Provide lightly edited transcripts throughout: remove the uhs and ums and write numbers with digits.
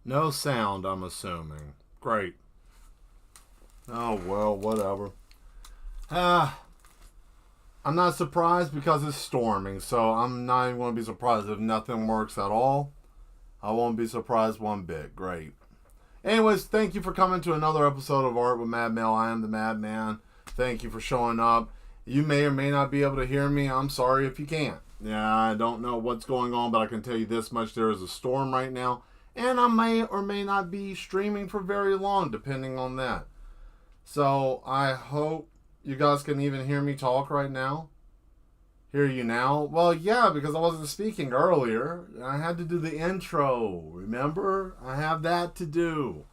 No sound, I'm assuming. Great. Oh, well, whatever. Ah, I'm not surprised because it's storming, so I'm not even going to be surprised if nothing works at all. I won't be surprised one bit. Great. Anyways, thank you for coming to another episode of Art with Mad Mail. I am the Madman. Thank you for showing up. You may or may not be able to hear me. I'm sorry if you can't. Yeah, I don't know what's going on, but I can tell you this much. There is a storm right now, and I may or may not be streaming for very long, depending on that. So I hope you guys can even hear me talk right now. Hear you now? Well, yeah, because I wasn't speaking earlier. I had to do the intro. Remember? I have that to do.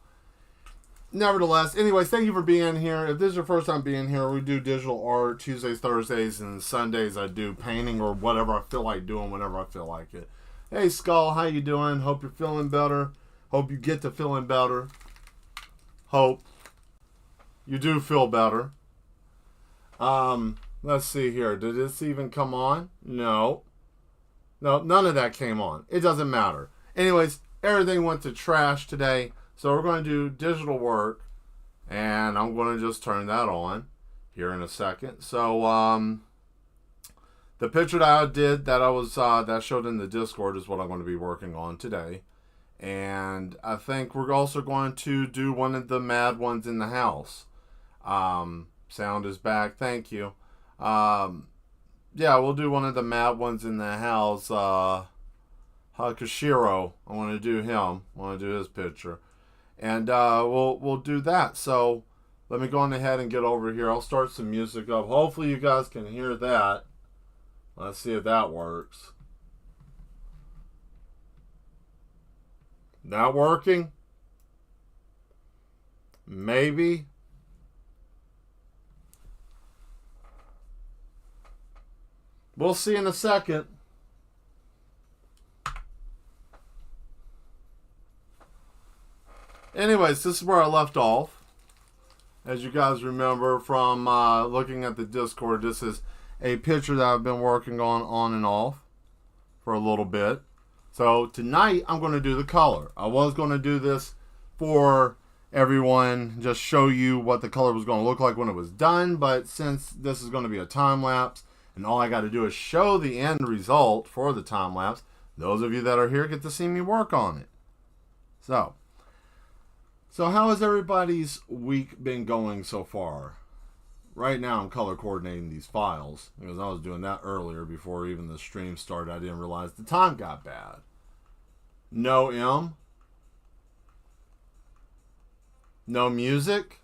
Nevertheless, anyways, thank you for being here. If this is your first time being here, we do digital art Tuesdays, Thursdays, and Sundays I do painting or whatever I feel like doing whenever I feel like it. Hey, Skull, how you doing? Hope you're feeling better. Hope you get to feeling better. Hope you do feel better. Let's see here. Did this even come on? No. No, none of that came on. It doesn't matter. Anyways, everything went to trash today. So we're going to do digital work. And I'm going to just turn that on here in a second. So, the picture that I did that that showed in the Discord is what I'm going to be working on today. And I think we're also going to do one of the mad ones in the house. Sound is back. Thank you. Yeah, we'll do one of the mad ones in the house. Hakashiro. I want to do him. I want to do his picture. And we'll do that. So let me go on ahead and get over here. I'll start some music up. Hopefully you guys can hear that. Let's see if that works. Not working? Maybe. We'll see in a second. Anyways, this is where I left off. As you guys remember from looking at the Discord, this is a picture that I've been working on and off for a little bit. So tonight I'm going to do the color. I was going to do this for everyone, just show you what the color was going to look like when it was done. But since this is going to be a time lapse, and all I got to do is show the end result for the time lapse, those of you that are here get to see me work on it. So how has everybody's week been going so far? Right now I'm color coordinating these files because I was doing that earlier before even the stream started. I didn't realize the time got bad. No M. No music.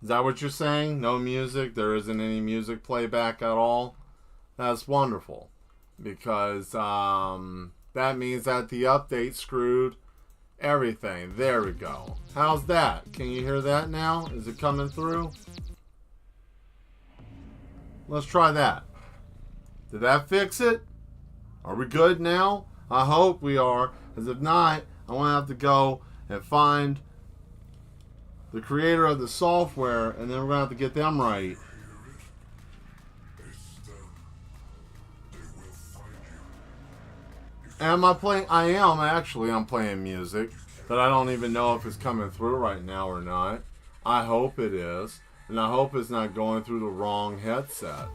Is that what you're saying? No music? There isn't any music playback at all? That's wonderful. Because that means that the update screwed everything. There we go. How's that? Can you hear that now? Is it coming through? Let's try that. Did that fix it? Are we good now? I hope we are. Because if not, I'm going to have to go and find the creator of the software, and then we're going to have to get them right. Am I playing? I am, actually. I'm playing music, but I don't even know if it's coming through right now or not. I hope it is, and I hope it's not going through the wrong headset.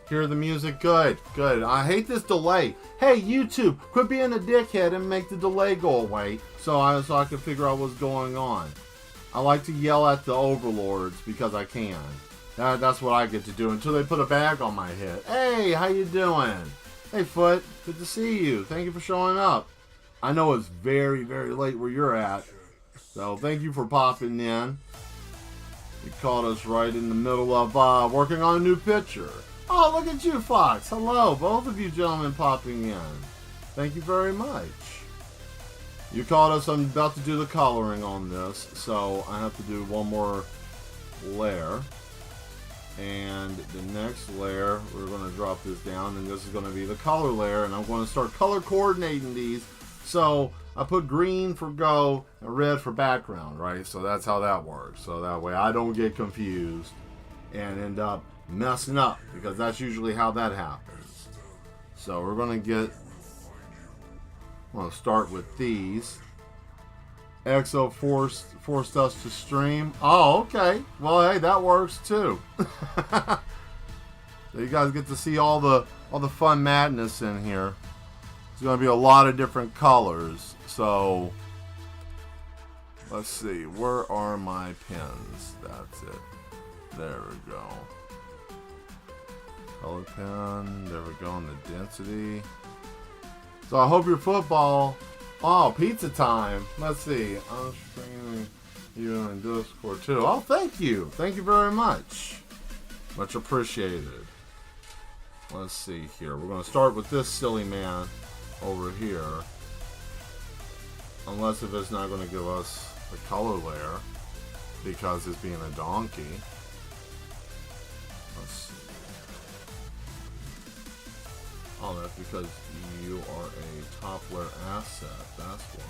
Hear the music? Good, good. I hate this delay. Hey, YouTube, quit being a dickhead and make the delay go away so I can figure out what's going on. I like to yell at the overlords because I can. That's what I get to do until they put a bag on my head. Hey, how you doing? Hey, Foot, good to see you. Thank you for showing up. I know it's very, very late where you're at, so thank you for popping in. You caught us right in the middle of working on a new picture. Oh, look at you, Fox. Hello, both of you gentlemen popping in. Thank you very much. You caught us. I'm about to do the coloring on this, so I have to do one more layer. And the next layer, we're going to drop this down, and this is going to be the color layer, and I'm going to start color coordinating these. So I put green for go and red for background, right? So that's how that works. So that way I don't get confused and end up messing up, because that's usually how that happens. So we're going to start with these. EXO forced us to stream. Oh, okay. Well, hey, that works too. So you guys get to see all the fun madness in here. There's going to be a lot of different colors. So let's see. Where are my pins? That's it. There we go. Color pen. There we go. And the density. So I hope your football. Oh, pizza time. Let's see. I'm streaming you in Discord too. Oh, thank you. Thank you very much. Much appreciated. Let's see here. We're going to start with this silly man over here. Unless if it's not going to give us the color layer because it's being a donkey. Let's see. Oh, that's because you are a top layer asset. That's why.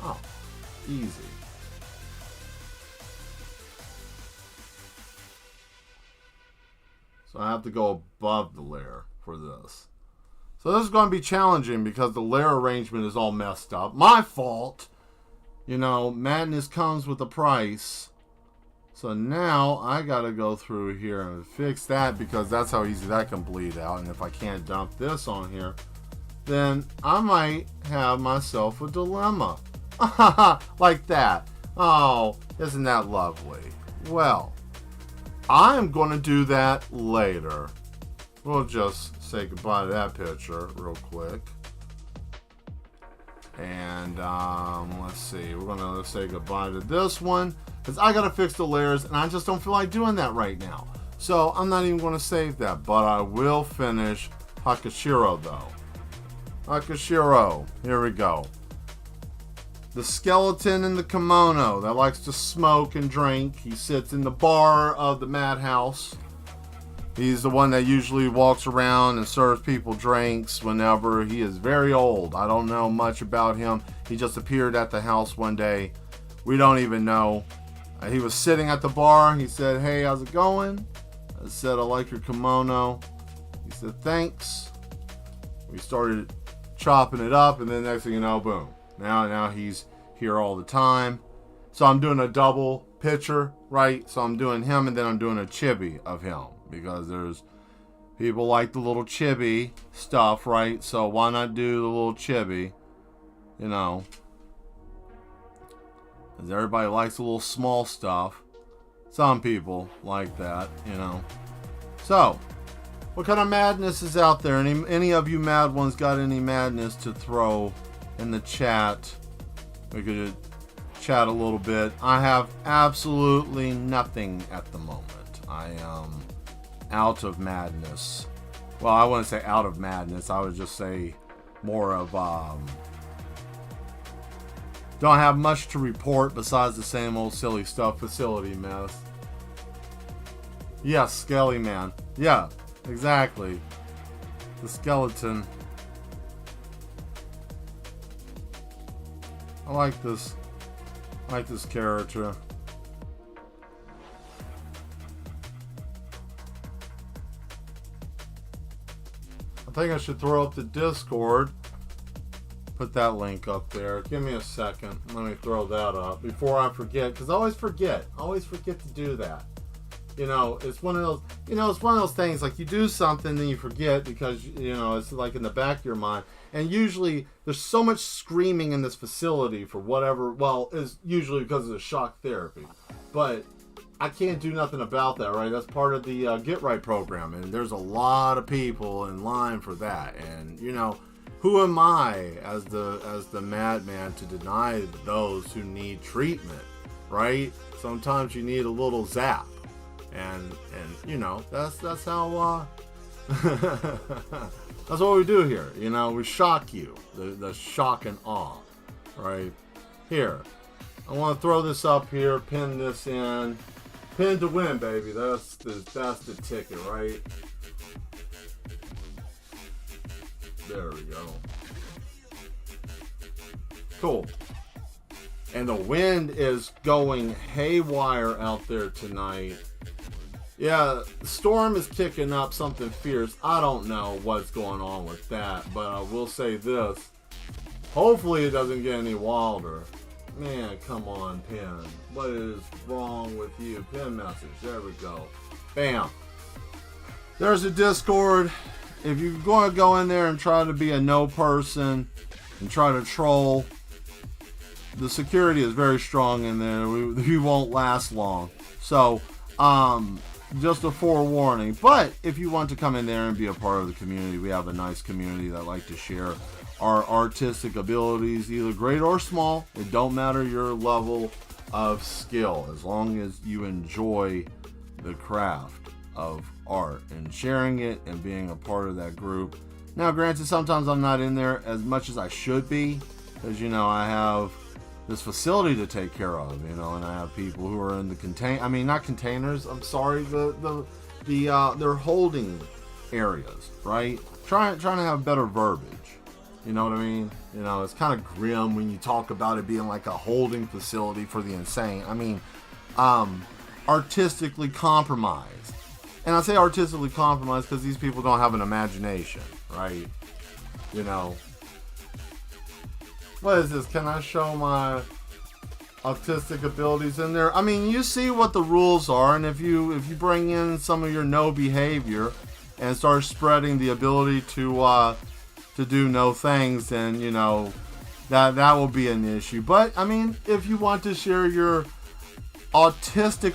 Oh, easy. So I have to go above the layer for this. So this is going to be challenging because the layer arrangement is all messed up. My fault. You know, madness comes with a price. So now I got to go through here and fix that because that's how easy that can bleed out. And if I can't dump this on here, then I might have myself a dilemma. Like that. Oh, isn't that lovely? Well, I'm going to do that later. We'll just say goodbye to that picture real quick. And let's see. We're going to say goodbye to this one. Because I got to fix the layers. And I just don't feel like doing that right now. So I'm not even going to save that. But I will finish Hakashiro though. Hakashiro. Here we go. The skeleton in the kimono that likes to smoke and drink. He sits in the bar of the madhouse. He's the one that usually walks around and serves people drinks whenever. He is very old. I don't know much about him. He just appeared at the house one day. We don't even know. He was sitting at the bar. He said, "Hey, how's it going?" I said, "I like your kimono." He said, "Thanks." We started chopping it up, and then next thing you know, boom. Now he's here all the time. So I'm doing a double picture, right? So I'm doing him, and then I'm doing a chibi of him. Because there's people like the little chibi stuff, right? So why not do the little chibi? You know. Because everybody likes the little small stuff. Some people like that, you know. So, what kind of madness is out there? Any of you mad ones got any madness to throw in the chat? We could chat a little bit. I have absolutely nothing at the moment. I am out of madness. Well, I wouldn't say out of madness. I would just say more of don't have much to report besides the same old silly stuff. Facility mess. Yes, Skelly Man. Yeah, exactly. The skeleton. I like this. I like this character. I think I should throw up the Discord. Put that link up there. Give me a second. Let me throw that up before I forget, because I always forget. I always forget to do that. You know, it's one of those. You know, it's one of those things like you do something then you forget because you know it's like in the back of your mind. And usually there's so much screaming in this facility for whatever. Well, it's usually because of the shock therapy, but I can't do nothing about that, right? That's part of the Get Right program, and there's a lot of people in line for that. And you know, who am I as the madman to deny those who need treatment, right? Sometimes you need a little zap, and you know that's how that's what we do here. You know, we shock you, the shock and awe, right? Here, I want to throw this up here, pin this in. Pin to win, baby. That's the ticket, right? There we go. Cool. And the wind is going haywire out there tonight. Yeah, the storm is kicking up something fierce. I don't know what's going on with that, but I will say this. Hopefully it doesn't get any wilder. Man, come on, Pen. What is wrong with you? Pen message. There we go. Bam. There's a Discord. If you're going to go in there and try to be a no person and try to troll, the security is very strong in there. We won't last long. So, just a forewarning. But if you want to come in there and be a part of the community, we have a nice community that like to share our artistic abilities, either great or small. It don't matter your level of skill, as long as you enjoy the craft of art and sharing it and being a part of that group. Now, granted, sometimes I'm not in there as much as I should be, because, you know, I have this facility to take care of, you know, and I have people who are in the not containers, I'm sorry, they're holding areas, right? Trying to have better verbiage. You know what I mean? You know, it's kind of grim when you talk about it being like a holding facility for the insane. I mean, artistically compromised. And I say artistically compromised because these people don't have an imagination, right? You know. What is this? Can I show my autistic abilities in there? I mean, you see what the rules are, and if you bring in some of your no behavior and start spreading the ability to do no things, then, you know, that will be an issue. But I mean, if you want to share your artistic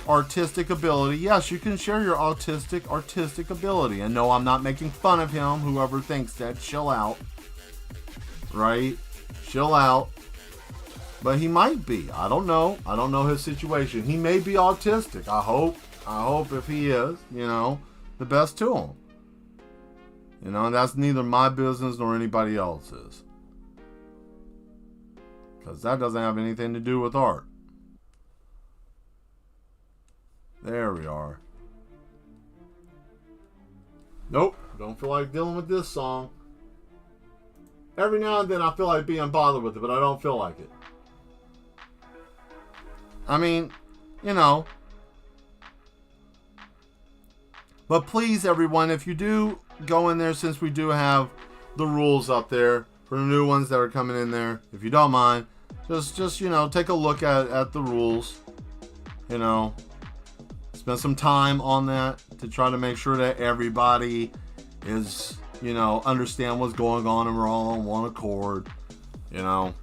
ability, yes, you can share your artistic ability. And no, I'm not making fun of him. Whoever thinks that, chill out. Right? Chill out. But he might be. I don't know. I don't know his situation. He may be autistic. I hope if he is, you know, the best to him. You know, and that's neither my business nor anybody else's. Because that doesn't have anything to do with art. There we are. Nope. Don't feel like dealing with this song. Every now and then I feel like being bothered with it, but I don't feel like it. I mean, you know. But please, everyone, if you do go in there, since we do have the rules up there for the new ones that are coming in there, if you don't mind, just you know, take a look at the rules. You know, spend some time on that to try to make sure that everybody is, you know, understand what's going on and we're all on one accord. You know,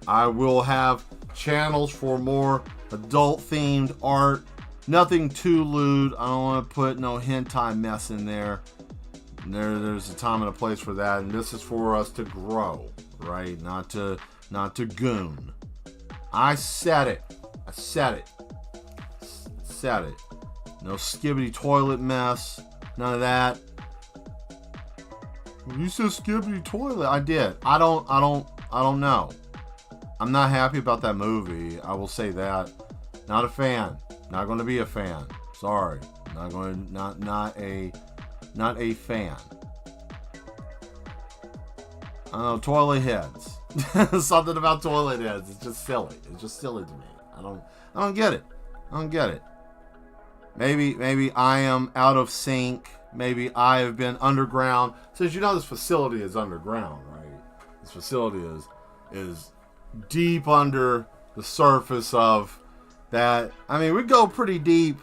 I will have channels for more adult themed art. Nothing too lewd. I don't want to put no hentai mess in there. There's a time and a place for that, and this is for us to grow, right? Not to goon. I said it. Said it. No skibbity toilet mess. None of that. You said skibbity toilet. I did. I don't know. I'm not happy about that movie. I will say that. Not a fan. Not going to be a fan. Sorry. Not a fan. I don't know, toilet heads. Something about toilet heads. It's just silly. It's just silly to me. I don't get it. Maybe I am out of sync. Maybe I have been underground. Since you know this facility is underground, right? This facility is deep under the surface of that. I mean, we go pretty deep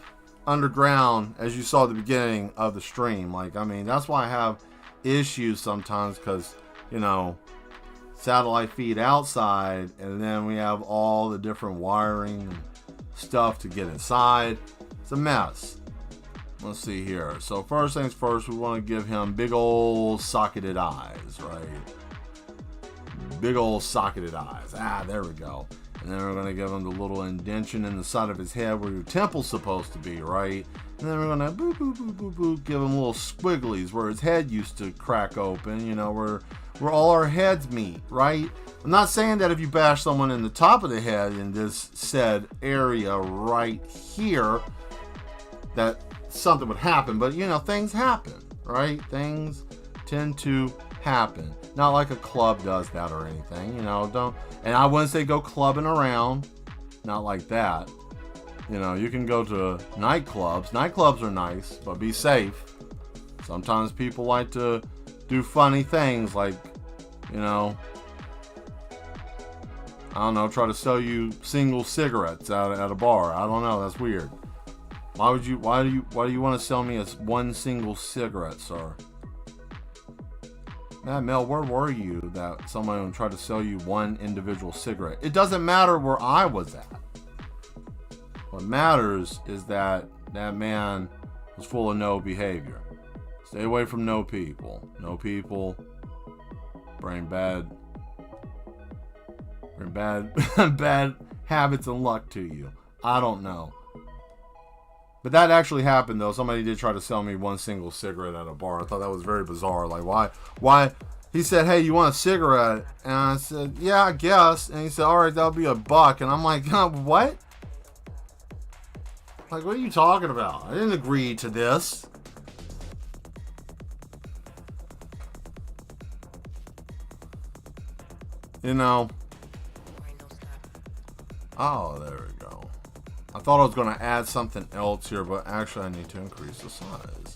underground, as you saw at the beginning of the stream. Like, I mean, that's why I have issues sometimes, because, you know, satellite feed outside, and then we have all the different wiring and stuff to get inside. It's a mess. Let's see here. So first things first, we want to give him big old socketed eyes, right? Big old socketed eyes. There we go. And then we're going to give him the little indention in the side of his head where your temple's supposed to be, right? And then we're going to boop, boop, boop, boop, boop, give him little squigglies where his head used to crack open, you know, where all our heads meet, right? I'm not saying that if you bash someone in the top of the head in this said area right here, that something would happen. But, you know, things happen, right? Things tend to happen. Not like a club does that or anything, you know, and I wouldn't say go clubbing around, not like that. You know, you can go to nightclubs. Nightclubs are nice, but be safe. Sometimes people like to do funny things like, you know, I don't know, try to sell you single cigarettes at a bar. I don't know, that's weird. Why do you want to sell me one single cigarette, sir? Man, Mel, where were you that someone tried to sell you one individual cigarette? It doesn't matter where I was at. What matters is that that man was full of no behavior. Stay away from no people. No people bring bad bad habits and luck to you. I don't know. But that actually happened, though. Somebody did try to sell me one single cigarette at a bar. I thought that was very bizarre. Like, why? He said, hey, you want a cigarette? And I said, yeah, I guess. And he said, all right, that'll be $1. And I'm like, what? Like, what are you talking about? I didn't agree to this. You know. Oh, there we go. I thought I was going to add something else here, but actually I need to increase the size.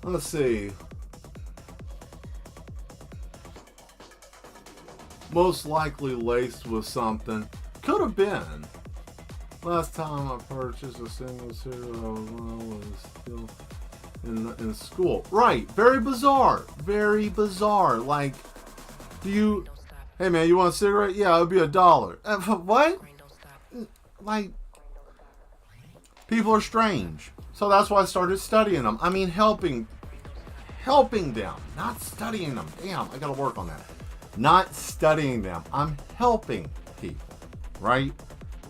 Let's see. Most likely laced with something. Could have been. Last time I purchased a single cigarette when I was still in school. Right. Very bizarre. Very bizarre. Like, hey man, you want a cigarette? Yeah, it would be $1. What? Like, people are strange. So that's why I started studying them. I mean, helping them, not studying them. Damn, I gotta work on that. Not studying them. I'm helping people, right?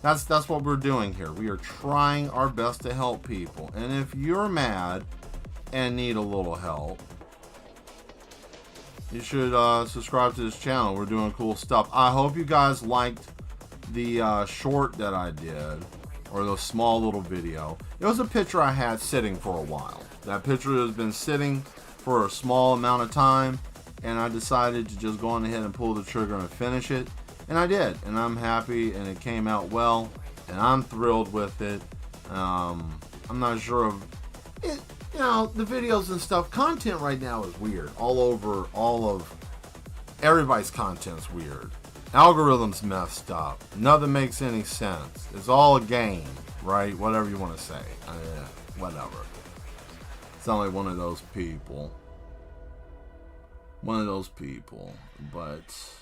That's what we're doing here. We are trying our best to help people. And if you're mad and need a little help, you should subscribe to this channel. We're doing cool stuff. I hope you guys liked the short that I did, or the small little video. It was a picture I had sitting for a while. That picture has been sitting for a small amount of time, and I decided to just go on ahead and pull the trigger and finish it. And I did, and I'm happy, and it came out well, and I'm thrilled with it. I'm not sure of it. You know, the videos and stuff, content right now is weird. All of everybody's content's weird. Algorithms messed up. Nothing makes any sense. It's all a game, right? Whatever you want to say. Whatever. Sound like one of those people. But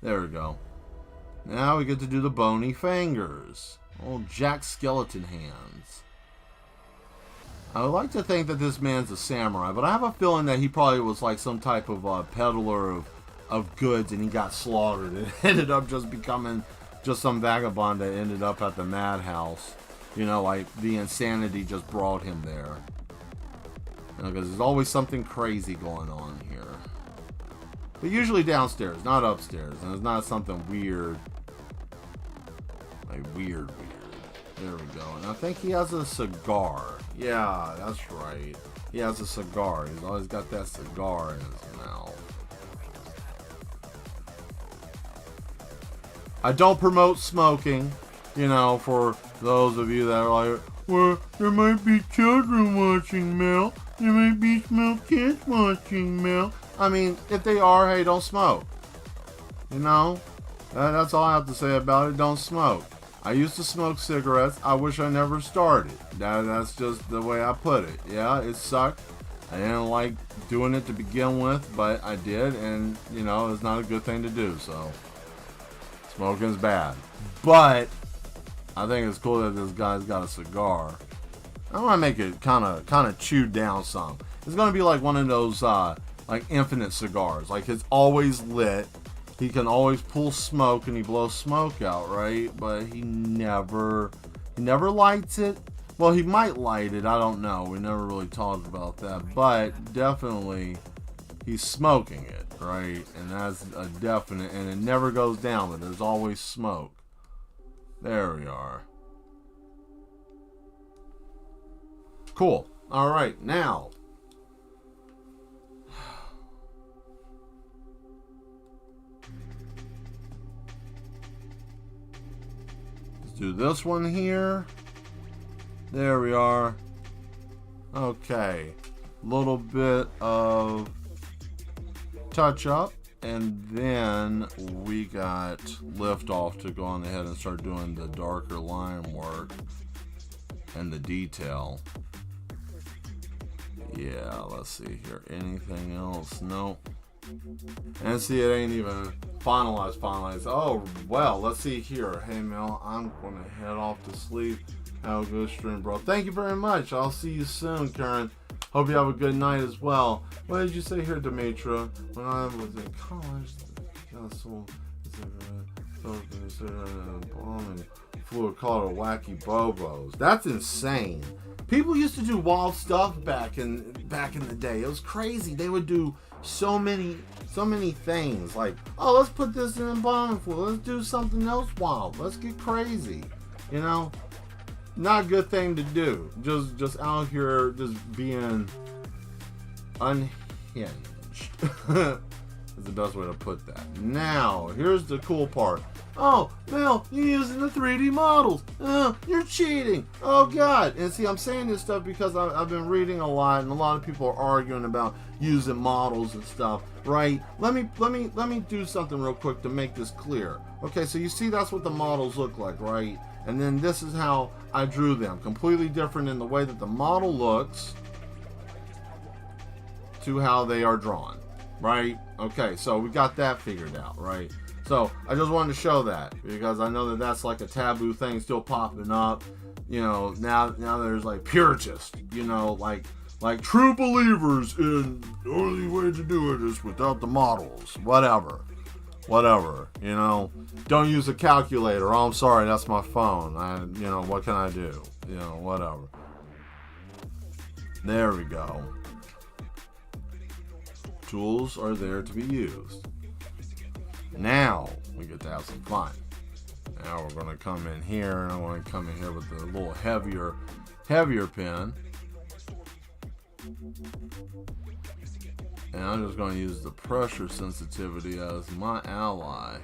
there we go. Now we get to do the bony fingers. Old Jack Skeleton hands. I would like to think that this man's a samurai, but I have a feeling that he probably was like some type of peddler of goods, and he got slaughtered and ended up just becoming just some vagabond that ended up at the madhouse. You know, like the insanity just brought him there. You know, because there's always something crazy going on here. But usually downstairs, not upstairs. And it's not something weird. Like weird. There we go. And I think he has a cigar. Yeah, that's right. He has a cigar. He's always got that cigar in his mouth. I don't promote smoking, you know, for those of you that are like, well, there might be children watching, Mel. There might be small kids watching, Mel. I mean, if they are, hey, don't smoke. You know? That's all I have to say about it. Don't smoke. I used to smoke cigarettes. I wish I never started. That's just the way I put it. Yeah, it sucked. I didn't like doing it to begin with, but I did, and, you know, it's not a good thing to do, so. Smoking's bad. But I think it's cool that this guy's got a cigar. I want to make it kind of chewed down some. It's going to be like one of those, like infinite cigars. Like it's always lit. He can always pull smoke and he blows smoke out, right? But he never lights it. Well, he might light it. I don't know. We never really talked about that. But definitely he's smoking it, right? And that's a definite. And it never goes down, but there's always smoke. There we are. Cool. All right. Now, do this one here. There we are. Okay. Little bit of touch up. And then we got lift off to go on ahead and start doing the darker line work and the detail. Yeah, let's see here. Anything else? Nope. And see, it ain't even finalized. Oh, well, let's see here. Hey, Mel, I'm going to head off to sleep. Have a good stream, bro. Thank you very much. I'll see you soon, Karen. Hope you have a good night as well. What did you say here, Demetra? When I was in college, fluid called a wacky bobos. That's insane. People used to do wild stuff back in the day. It was crazy. They would do so many things. Like, oh, let's put this in embalming fluid. Let's do something else wild. Let's get crazy. You know? Not a good thing to do. Just out here just being unhinged. Is the best way to put that. Now, here's the cool part. Oh, Mel, you're using the 3D models. You're cheating. Oh, God. And see, I'm saying this stuff because I've been reading a lot, and a lot of people are arguing about using models and stuff, right? Let me do something real quick to make this clear. Okay, so you see that's what the models look like, right? And then this is how I drew them. Completely different in the way that the model looks to how they are drawn, right? Okay, so we got that figured out, right? So I just wanted to show that because I know that that's like a taboo thing still popping up. You know, now there's like puritists, you know, like true believers in the only way to do it is without the models. Whatever, you know. Don't use a calculator. Oh, I'm sorry, that's my phone. You know, what can I do? You know, whatever. There we go. Tools are there to be used. Now we get to have some fun. Now we're going to come in here, and I'm going to come in here with a little heavier pen. And I'm just going to use the pressure sensitivity as my ally.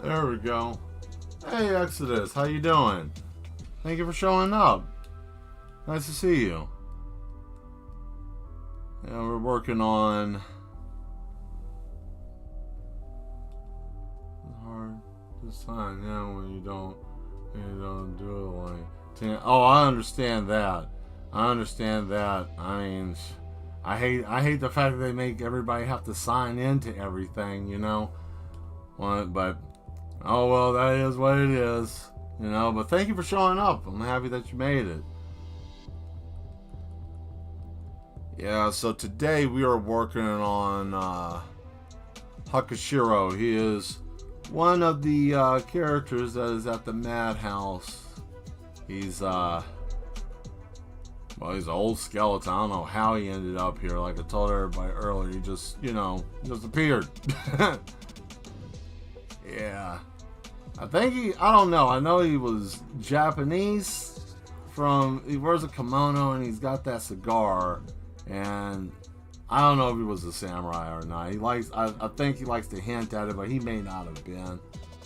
There we go. Hey Exodus, how you doing? Thank you for showing up. Nice to see you. Yeah, we're working on hard to sign now when you don't do it like. Oh, I understand that. I mean, I hate the fact that they make everybody have to sign into everything, you know. But oh well, that is what it is, you know. But thank you for showing up. I'm happy that you made it. Yeah, so today we are working on Hakashiro. He is one of the characters that is at the madhouse, he's well, he's an old skeleton. I don't know how he ended up here. Like I told everybody earlier, he just, just appeared. Yeah. I don't know. I know he was Japanese he wears a kimono and he's got that cigar. And I don't know if he was a samurai or not. I think he likes to hint at it, but he may not have been.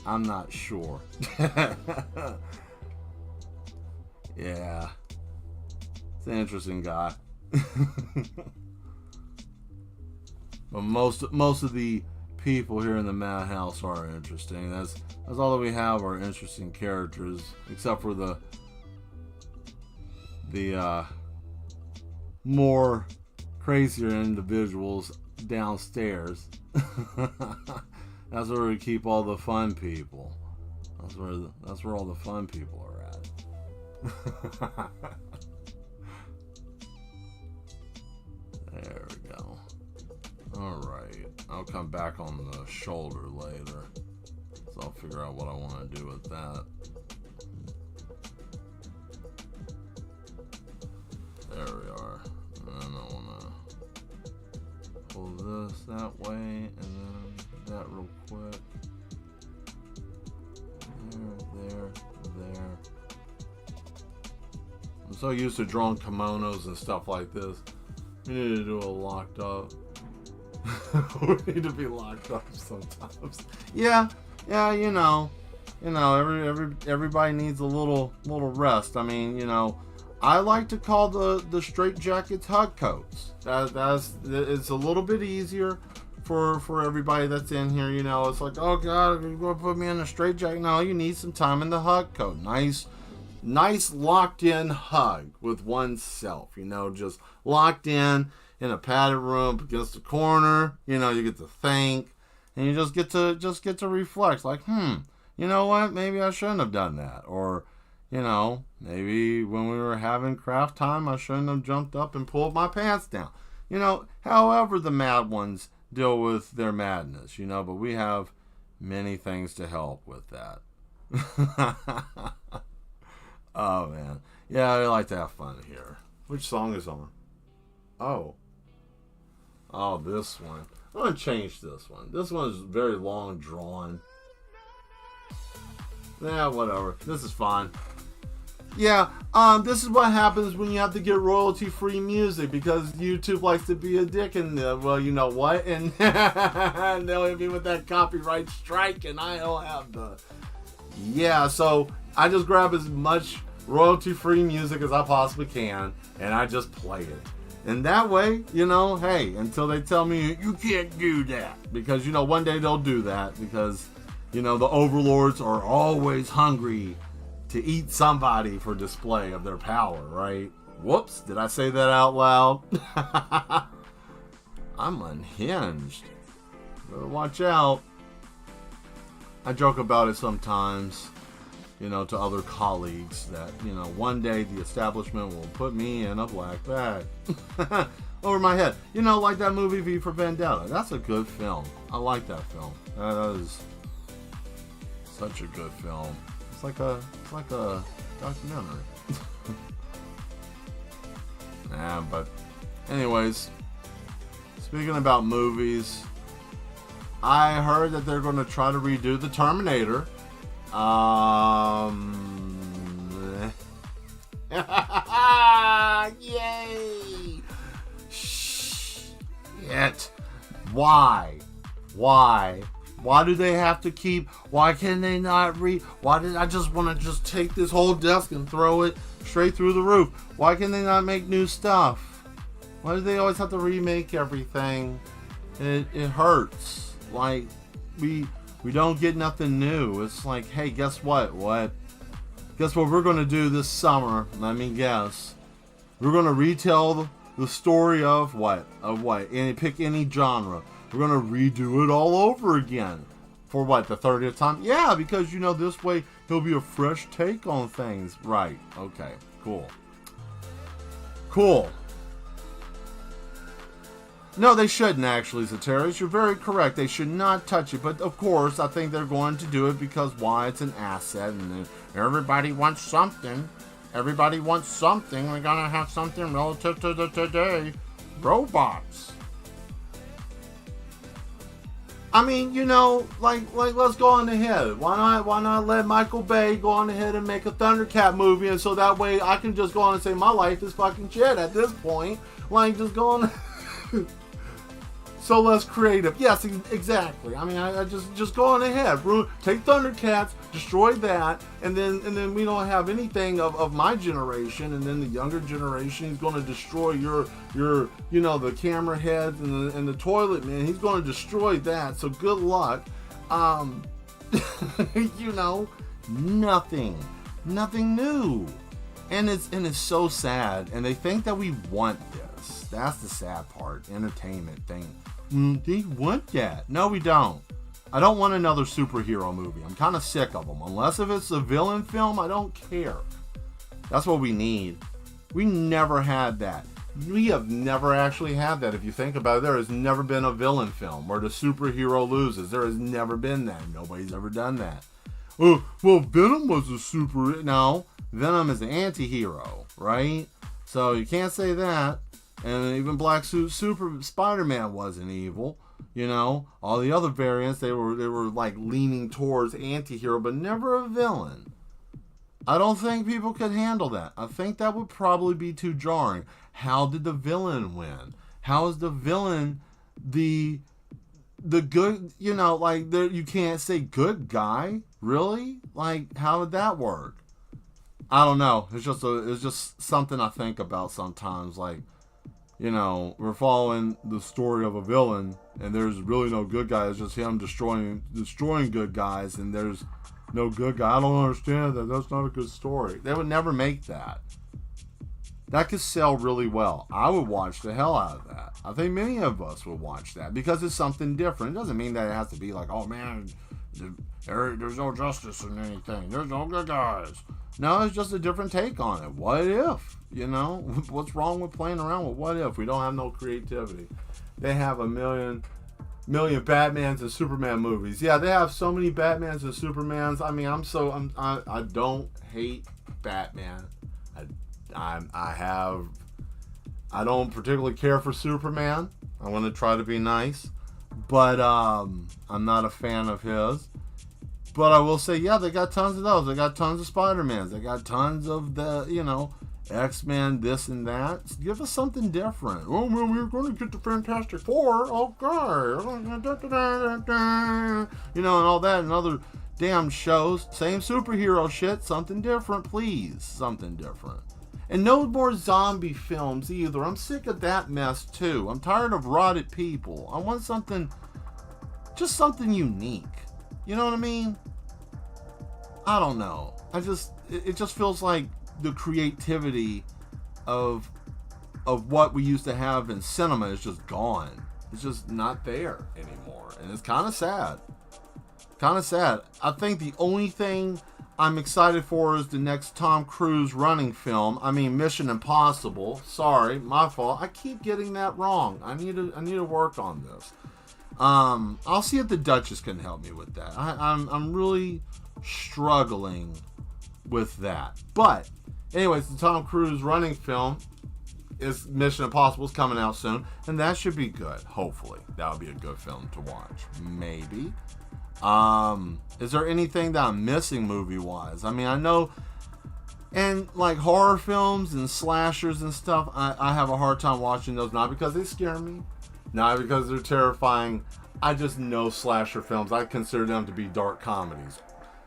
I'm not sure. Yeah. It's an interesting guy. But most of the people here in the madhouse are interesting. That's all that we have are interesting characters, except for the more crazier individuals downstairs. That's where we keep all the fun people. That's where all the fun people are at. There we go. Alright. I'll come back on the shoulder later. So I'll figure out what I want to do with that. There we are. And then I want to pull this that way and then that real quick. There. I'm so used to drawing kimonos and stuff like this. We need to do a locked up. We need to be locked up sometimes. Yeah, everybody needs a little rest. I mean, I like to call the straight jackets hug coats. It's a little bit easier for everybody that's in here. It's like, oh God, you're gonna put me in a straight jacket. No, you need some time in the hug coat. Nice locked in hug with oneself. Just locked in a padded room against the corner. You get to think, and you just get to reflect. Like, you know what? Maybe I shouldn't have done that, or maybe when we were having craft time, I shouldn't have jumped up and pulled my pants down. However the mad ones deal with their madness, but we have many things to help with that. Oh, man. Yeah, I like to have fun here. Which song is on? Oh, this one. I'm going to change this one. This one is very long drawn. Yeah, whatever. This is fine. Yeah, this is what happens when you have to get royalty-free music, because YouTube likes to be a dick, and well, you know what? And they'll hit me with that copyright strike, and I don't have the... Yeah, so I just grab as much royalty-free music as I possibly can, and I just play it. And that way, hey, until they tell me, you can't do that. Because, one day they'll do that, because, the overlords are always hungry to eat somebody for display of their power, right? Whoops, did I say that out loud? I'm unhinged. Better watch out. I joke about it sometimes, to other colleagues that, one day the establishment will put me in a black bag over my head. Like that movie V for Vendetta. That's a good film. I like that film. That is such a good film. It's like a documentary. But anyways, speaking about movies, I heard that they're going to try to redo the Terminator. Yay! Shit. Why? Why do they have to keep... Why can they not Why did I just want to just take this whole desk and throw it straight through the roof? Why can they not make new stuff? Why do they always have to remake everything? It hurts. Like, we don't get nothing new. It's like, hey, guess what? Guess what we're going to do this summer? Let me guess. We're going to retell the story of what? And pick any genre. We're going to redo it all over again. For what, the 30th time? Yeah, because, this way it'll be a fresh take on things. Right. Okay. Cool. No, they shouldn't actually, Zateris. You're very correct. They should not touch it. But of course, I think they're going to do it because why? It's an asset, and everybody wants something. Everybody wants something. We're gonna have something relative to the today. Robots. I mean, like let's go on ahead. Why not let Michael Bay go on ahead and make a Thundercat movie, and so that way I can just go on and say my life is fucking shit at this point. Like, just go on. So less creative. Yes, exactly. I mean, I just go on ahead. Take Thundercats, destroy that, and then we don't have anything of my generation, and then the younger generation is going to destroy your the camera heads and the toilet man. He's going to destroy that. So good luck. Nothing new, and it's so sad. And they think that we want this. That's the sad part. Entertainment thing. They want that. No, we don't. I don't want another superhero movie. I'm kind of sick of them. Unless if it's a villain film, I don't care. That's what we need. We never had that. We have never actually had that. If you think about it, there has never been a villain film where the superhero loses. There has never been that. Nobody's ever done that. Oh, well, Venom was a super... No, Venom is an anti-hero, right? So you can't say that. And even Black Suit Spider-Man wasn't evil, All the other variants, they were like leaning towards anti-hero, but never a villain. I don't think people could handle that. I think that would probably be too jarring. How did the villain win? How is the villain the good? You can't say good guy, really. Like, how would that work? I don't know. It's just something I think about sometimes. Like, we're following the story of a villain, and there's really no good guy. It's just him destroying good guys, and there's no good guy. I don't understand that. That's not a good story. They would never make that. That could sell really well. I would watch the hell out of that. I think many of us would watch that because it's something different. It doesn't mean that it has to be like, oh man, there's no justice in anything. There's no good guys. No, it's just a different take on it. What if? What's wrong with playing around with what if? We don't have no creativity. They have a million Batmans and Superman movies. Yeah, they have so many Batmans and Supermans. I mean, I don't hate Batman. I don't particularly care for Superman. I want to try to be nice, but I'm not a fan of his. But I will say, yeah, they got tons of those. They got tons of Spider-Mans. They got tons of the, X-Men, this and that. Give us something different. Oh, man, we're going to get the Fantastic Four. Okay. And all that and other damn shows. Same superhero shit. Something different, please. Something different. And no more zombie films either. I'm sick of that mess, too. I'm tired of rotted people. I want just something unique. You know what I mean? I don't know. It just feels like the creativity of what we used to have in cinema is just gone. It's just not there anymore. And it's kind of sad. I think the only thing I'm excited for is the next Tom Cruise running film. I mean, Mission Impossible. Sorry, my fault. I keep getting that wrong. I need to work on this. I'll see if the Duchess can help me with that. I'm really struggling with that. But anyways, the Tom Cruise running film is Mission Impossible is coming out soon, and that should be good. Hopefully, that would be a good film to watch. Maybe. Is there anything that I'm missing movie-wise? I mean, I know, and like horror films and slashers and stuff, I have a hard time watching those, not because they scare me, not because they're terrifying. I just know slasher films. I consider them to be dark comedies.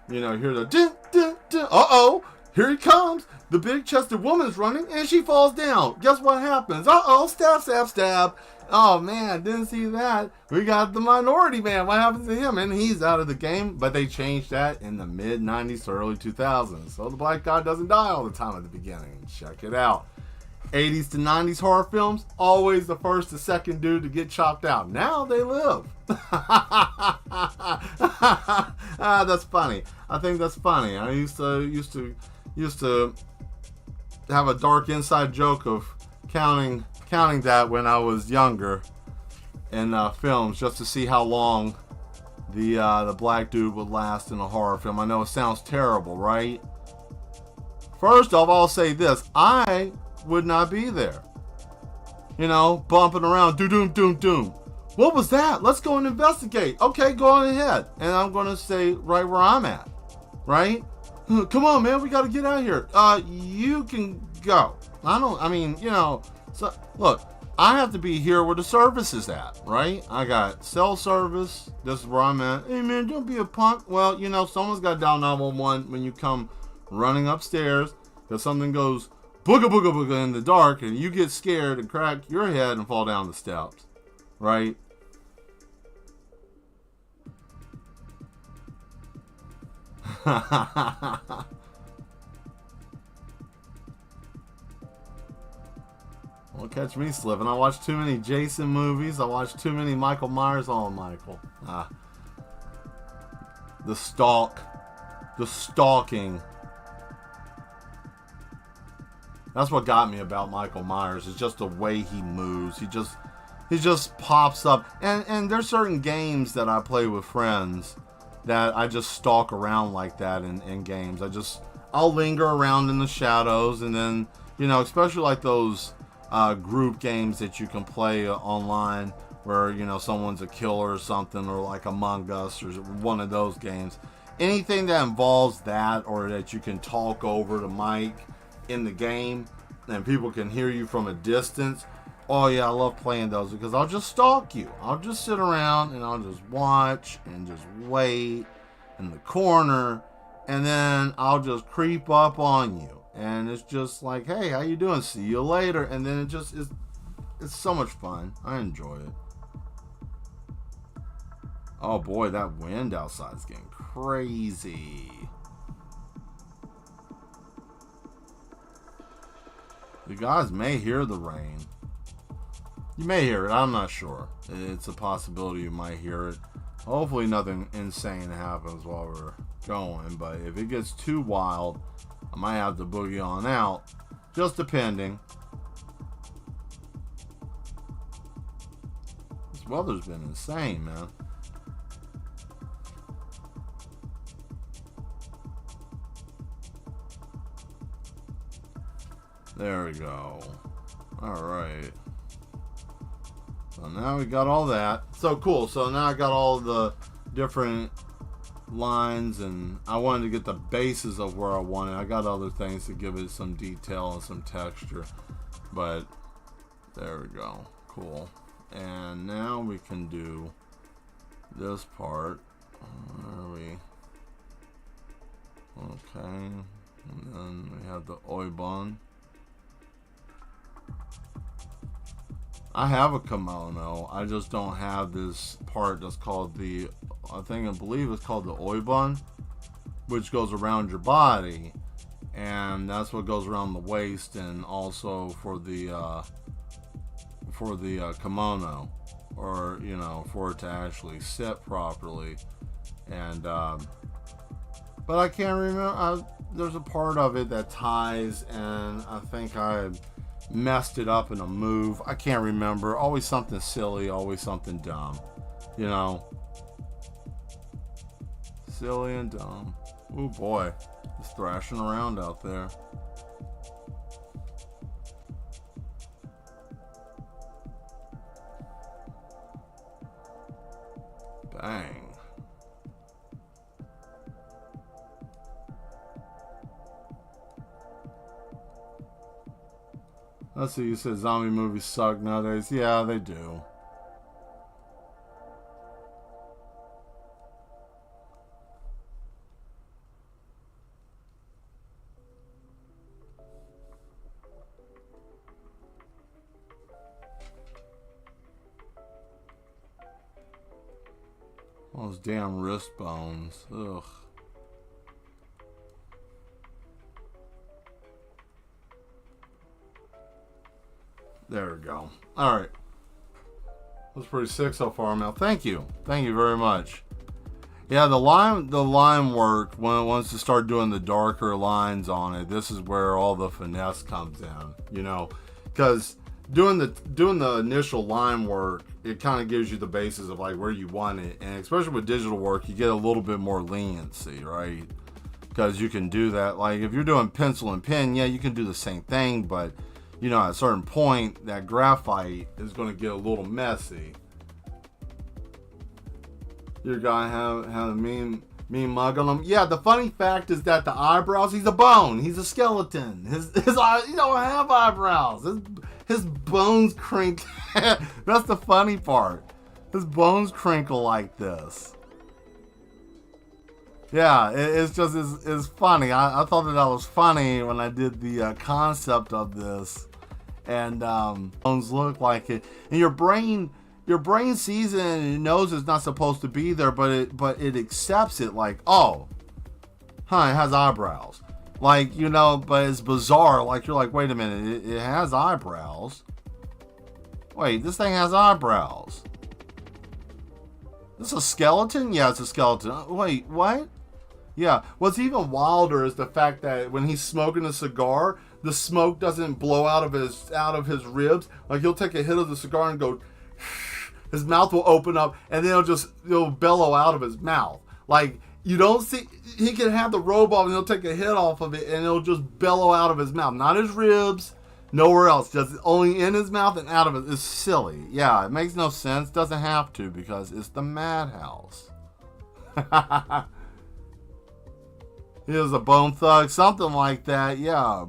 Hear the uh-oh, here he comes. The big-chested woman's running, and she falls down. Guess what happens? Uh-oh, stab, stab, stab. Oh, man, didn't see that. We got the Minority Man. What happens to him? And he's out of the game. But they changed that in the mid-90s to early 2000s. So the black guy doesn't die all the time at the beginning. Check it out. 80s to 90s horror films, always the first or second dude to get chopped out. Now they live. That's funny. I think that's funny. I used to have a dark inside joke of counting that when I was younger. in films just to see how long the black dude would last in a horror film. I know it sounds terrible, right? First off, I'll say this. I would not be there. You know, bumping around, doom, doom, doom. What was that? Let's go and investigate. Okay, go on ahead. And I'm going to stay right where I'm at. Right? Come on, man. We got to get out of here. You can go. So, look, I have to be here where the service is at, right? I got cell service. This is where I'm at. Hey, man, don't be a punk. Well, you know, someone's got to dial 911 when you come running upstairs because something goes booga, booga, booga in the dark and you get scared and crack your head and fall down the steps, right? Well, catch me slipping. I watched too many Jason movies. I watched too many Michael Myers. Oh, Michael. The stalking. That's what got me about Michael Myers. Is just the way he moves. He just pops up. And there's certain games that I play with friends that I just stalk around like that in games. I'll linger around in the shadows, and then, you know, especially like those group games that you can play online where, you know, someone's a killer or something, or like Among Us or one of those games. Anything that involves that, or that you can talk over the mic in the game and people can hear you from a distance. Oh yeah, I love playing those because I'll just stalk you. I'll just sit around and I'll just watch and just wait in the corner, and then I'll just creep up on you. And it's just like, hey, how you doing? See you later. And then it just is, it's so much fun. I enjoy it. Oh boy, that wind outside is getting crazy. You guys may hear the rain. You may hear it. I'm not sure. It's a possibility you might hear it. Hopefully nothing insane happens while we're going. But if it gets too wild, I might have to boogie on out. Just depending. This weather's been insane, man. There we go. Alright. So now we got all that. So cool. So now I got all the different lines, and I wanted to get the basis of where I wanted. I got other things to give it some detail and some texture. But there we go. Cool. And now we can do this part. Where are we? Okay. And then we have the oibon. I have a kimono. I just don't have this part that's called the, I believe it's called the oibon, which goes around your body, and that's what goes around the waist, and also for the kimono, or, you know, for it to actually sit properly. And but I can't remember. There's a part of it that ties, and I think I messed it up in a move. I can't remember. Always something silly, always something dumb. You know? Silly and dumb. Oh boy. It's thrashing around out there. Bang. Let's see, you said zombie movies suck nowadays. Yeah, they do. All those damn wrist bones. Ugh. There we go. Alright. That's pretty sick so far, Mel. Thank you. Thank you very much. Yeah, the line work, when it wants to start doing the darker lines on it, this is where all the finesse comes in, you know. Because doing the initial line work, it kind of gives you the basis of like where you want it, and especially with digital work, you get a little bit more leniency, right? Because you can do that. Like if you're doing pencil and pen, yeah, you can do the same thing, but you know, at a certain point, that graphite is going to get a little messy. Your guy have a mean mug on him. Yeah, the funny fact is that the eyebrows, he's a bone. He's a skeleton. His he don't have eyebrows. His bones crinkle. That's the funny part. His bones crinkle like this. Yeah, it's just it's funny. I thought that was funny when I did the concept of this, and bones look like it, and your brain sees it and it knows it's not supposed to be there, but it accepts it like, oh, it has eyebrows. Like, you know, but it's bizarre. Like, you're like, wait a minute, it has eyebrows. Wait, this thing has eyebrows. This is a skeleton? Yeah, it's a skeleton. Wait, what? Yeah, what's even wilder is the fact that when he's smoking a cigar, the smoke doesn't blow out of his ribs. Like, he'll take a hit of the cigar and go, his mouth will open up, and then it'll bellow out of his mouth. Like, you don't see, he can have the robe off and he'll take a hit off of it and it'll just bellow out of his mouth. Not his ribs, nowhere else. Just only in his mouth and out of it. It's silly. Yeah, it makes no sense. Doesn't have to because it's the madhouse. He is a Bone Thug, something like that. Yeah,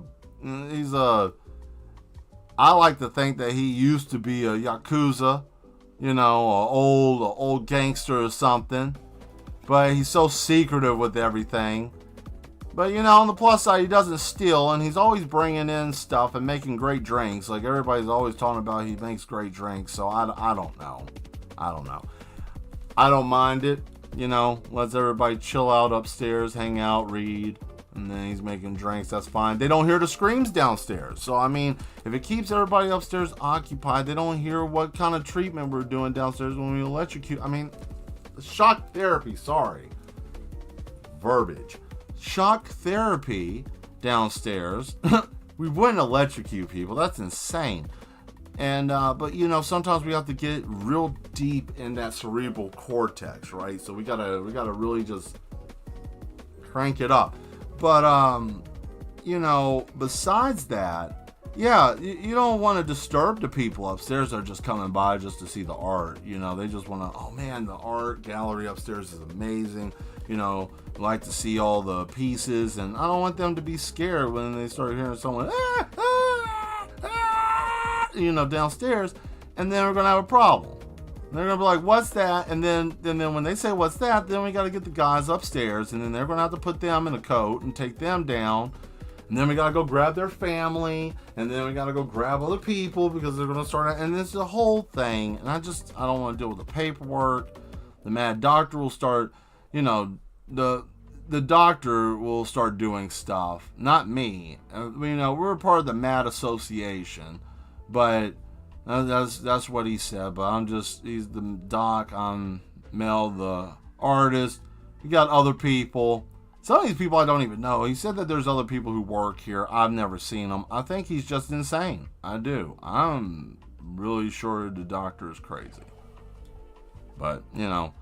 I like to think that he used to be a Yakuza, you know, an old gangster or something. But he's so secretive with everything. But, you know, on the plus side, he doesn't steal, and he's always bringing in stuff and making great drinks. Like, everybody's always talking about he makes great drinks, so I don't know. I don't mind it, you know, lets everybody chill out upstairs, hang out, read, and then he's making drinks, that's fine. They don't hear the screams downstairs. So, I mean, if it keeps everybody upstairs occupied, they don't hear what kind of treatment we're doing downstairs when we electrocute. I mean, shock therapy, sorry. Verbiage. Shock therapy downstairs. We wouldn't electrocute people. That's insane. And, but, you know, sometimes we have to get real deep in that cerebral cortex, right? So we gotta really just crank it up. But, you know, besides that, yeah, you don't want to disturb the people upstairs that are just coming by just to see the art. You know, they just want to, oh man, the art gallery upstairs is amazing. You know, like to see all the pieces, and I don't want them to be scared when they start hearing someone, you know, downstairs, and then we're going to have a problem. They're going to be like, what's that? And then when they say, what's that? Then we got to get the guys upstairs, and then they're going to have to put them in a coat and take them down. And then we got to go grab their family. And then we got to go grab other people because they're going to start. And it's the whole thing. And I don't want to deal with the paperwork. The mad doctor will start, you know, the doctor will start doing stuff. Not me. You know, we're part of the mad association. But that's what he said. But he's the doc. I'm Mel, the artist. We got other people. Some of these people I don't even know. He said that there's other people who work here. I've never seen them. I think he's just insane. I do. I'm really sure the doctor is crazy. But, you know.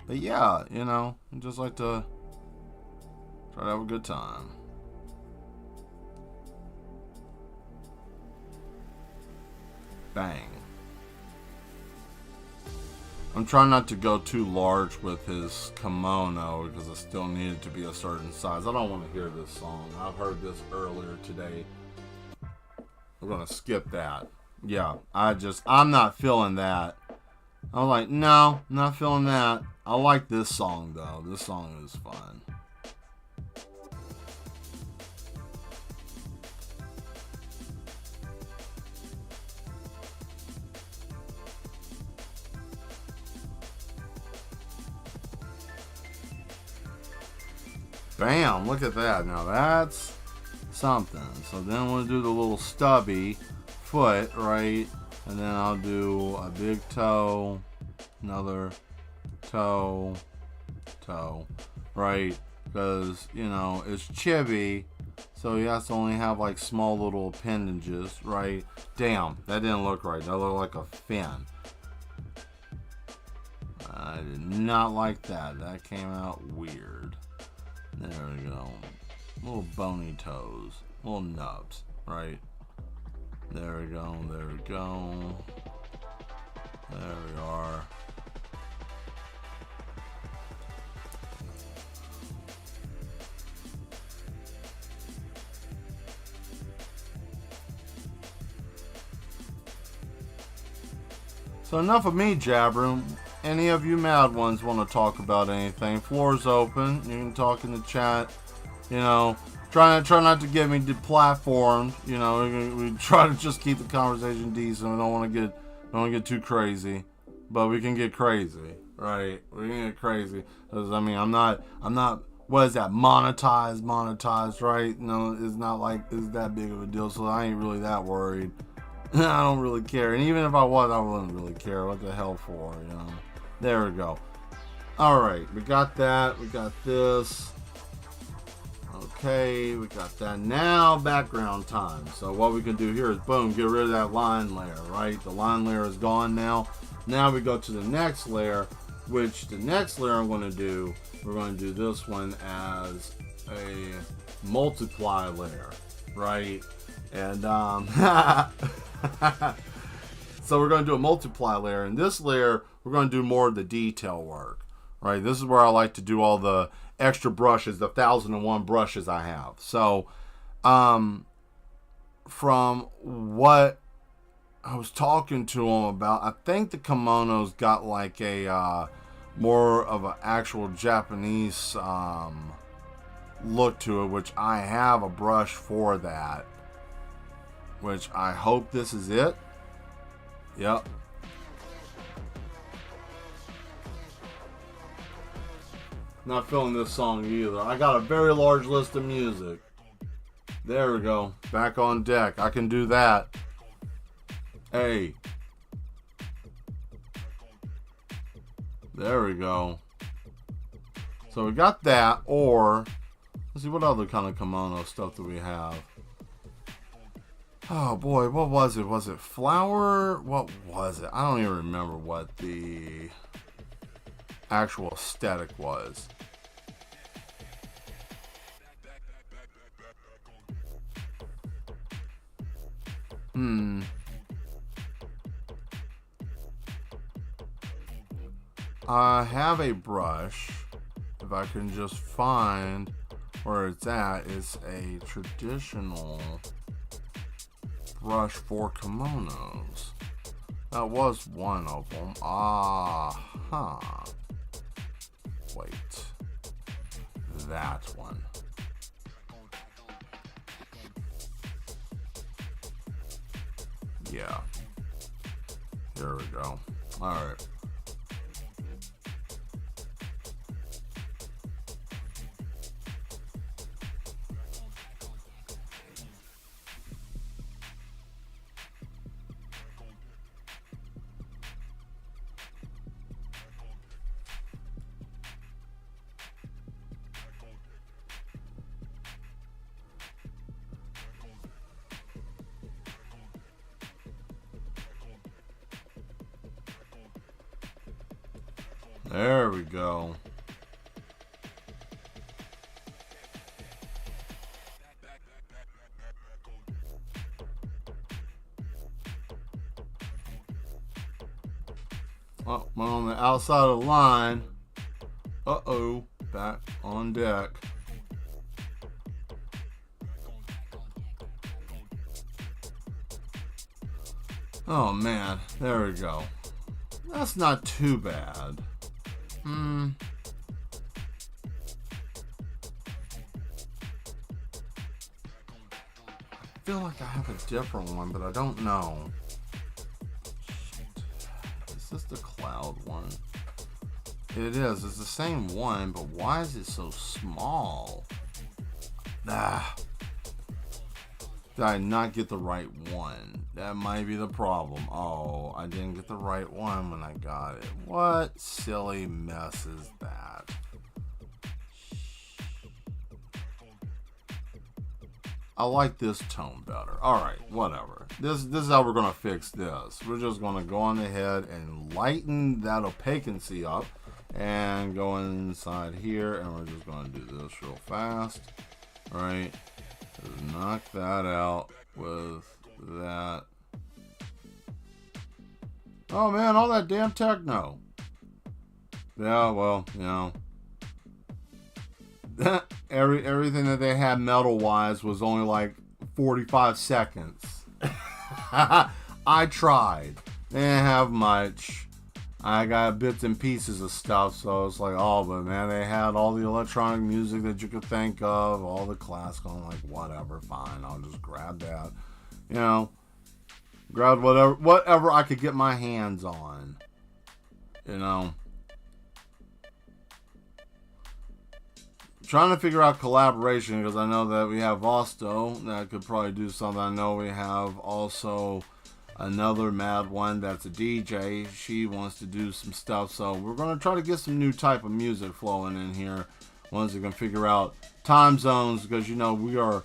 But yeah, you know. I just like to try to have a good time. Bang. I'm trying not to go too large with his kimono because it still needed to be a certain size. I don't want to hear this song. I've heard this earlier today. We're going to skip that. Yeah, I'm not feeling that. I'm like, no, I'm not feeling that. I like this song though. This song is fun. Bam, look at that. Now that's something. So then we'll do the little stubby foot, right? And then I'll do a big toe, another toe, right? Because, you know, it's chibi. So he has to only have like small little appendages, right? Damn, that didn't look right. That looked like a fin. I did not like that. That came out weird. There we go. Little bony toes. Little nubs, right? There we go. There we go. There we are. So enough of me jabbering. Any of you mad ones want to talk about anything? Floor's open. You can talk in the chat. You know, try not to get me deplatformed. You know, we try to just keep the conversation decent. We don't want to get too crazy, but we can get crazy, right? We can get crazy. Cause I mean, I'm not. What is that? Monetized, right? No, it's not like it's that big of a deal. So I ain't really that worried. I don't really care. And even if I was, I wouldn't really care. What the hell for, you know? There we go. Alright, we got that. We got this. Okay, we got that. Now, background time. So what we can do here is, boom, get rid of that line layer, right? The line layer is gone now. Now we go to the next layer, which the next layer I'm going to do, we're going to do this one as a multiply layer, right? And, so we're going to do a multiply layer. In this layer, we're going to do more of the detail work, right? This is where I like to do all the extra brushes, the 1001 brushes I have. So, from what I was talking to him about, I think the kimono's got like a more of an actual Japanese look to it, which I have a brush for that, which I hope this is it. Yep. Not feeling this song either. I got a very large list of music. There we go. Back on deck. I can do that. Hey. There we go. So we got that, or let's see what other kind of kimono stuff do we have. Oh boy, what was it? Was it flower? What was it? I don't even remember what the actual aesthetic was. I have a brush. If I can just find where it's at, it's a traditional brush for kimonos. That was one of them. Wait. That one. Yeah. Here we go. Alright. There we go. Oh, we're on the outside of the line. Uh-oh. Back on deck. Oh, man. There we go. That's not too bad. I feel like I have a different one, but I don't know. Is this the cloud one? It is. It's the same one, but why is it so small? Did I not get the right one? That might be the problem. Oh, I didn't get the right one when I got it. What silly mess is that? I like this tone better. Alright, whatever. This is how we're going to fix this. We're just going to go on ahead and lighten that opaquency up. And go inside here. And we're just going to do this real fast. Alright. Just knock that out with that. Oh man, all that damn techno. Yeah, well, you know. Everything that they had metal-wise was only like 45 seconds. I tried. They didn't have much. I got bits and pieces of stuff, so it's like, oh, but man, they had all the electronic music that you could think of, all the classical. I'm like, whatever, fine, I'll just grab that. You know, grab whatever I could get my hands on. You know. Trying to figure out collaboration because I know that we have Vosto that could probably do something. I know we have also another mad one that's a DJ. She wants to do some stuff, so we're going to try to get some new type of music flowing in here once we can figure out time zones because, you know, we are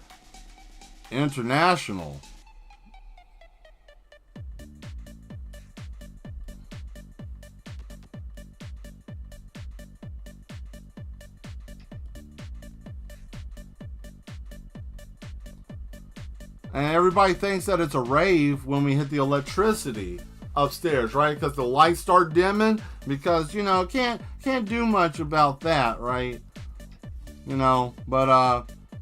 international. And everybody thinks that it's a rave when we hit the electricity upstairs, right? Because the lights start dimming. Because, you know, can't do much about that, right? You know, but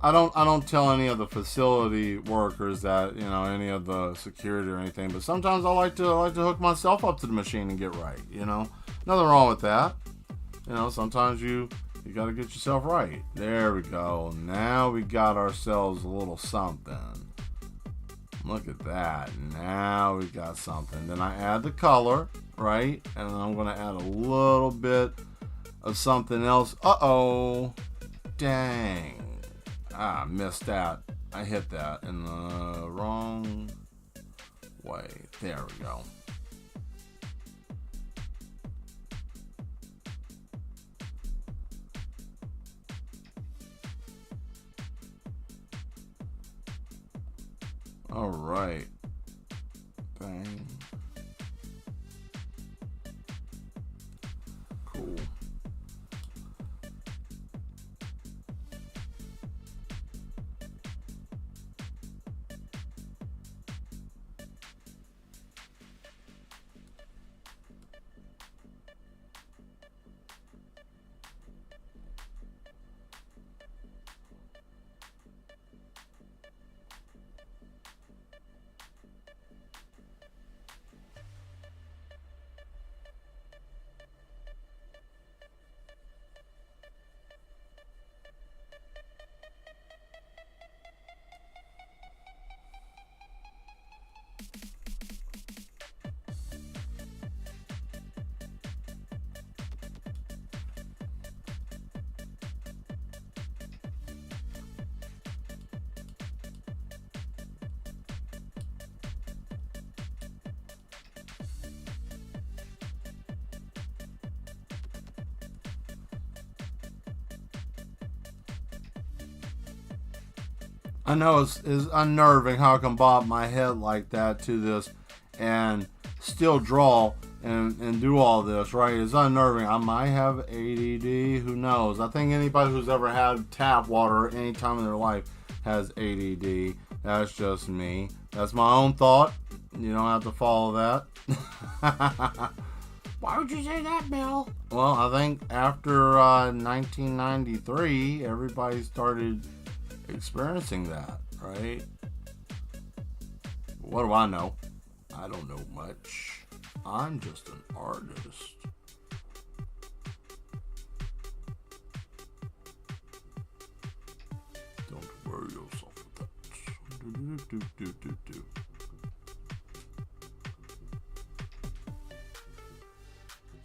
I don't tell any of the facility workers that, you know, any of the security or anything. But sometimes I like to hook myself up to the machine and get right. You know, nothing wrong with that. You know, sometimes you got to get yourself right. There we go. Now we got ourselves a little something. Look at that. Now we got something. Then I add the color, right? And then I'm going to add a little bit of something else. Uh-oh. Dang. I missed that. I hit that in the wrong way. There we go. All right. Bang. Cool. I know it's unnerving how I can bob my head like that to this and still draw and do all this, right? It's unnerving. I might have ADD. Who knows? I think anybody who's ever had tap water any time in their life has ADD. That's just me. That's my own thought. You don't have to follow that. Why would you say that, Bill? Well, I think after 1993, everybody started experiencing that, right? What do I know? I don't know much. I'm just an artist. Don't worry yourself with that.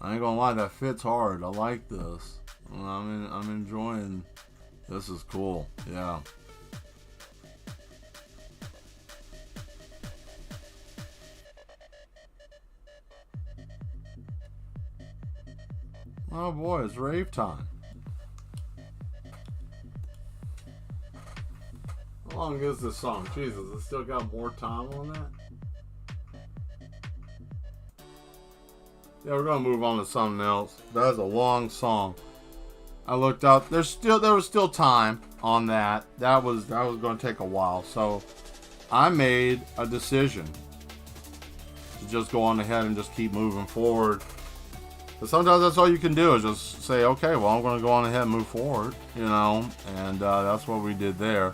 I ain't gonna lie, that fits hard. I like this. I'm enjoying. This is cool. Yeah. Oh boy, it's rave time. Oh, long is this song? Jesus, it's still got more time on that? Yeah, we're gonna move on to something else. That's a long song. I looked up. There was still time on that. That was gonna take a while. So I made a decision to just go on ahead and just keep moving forward. But sometimes that's all you can do is just say, okay, well, I'm gonna go on ahead and move forward, you know. And that's what we did there.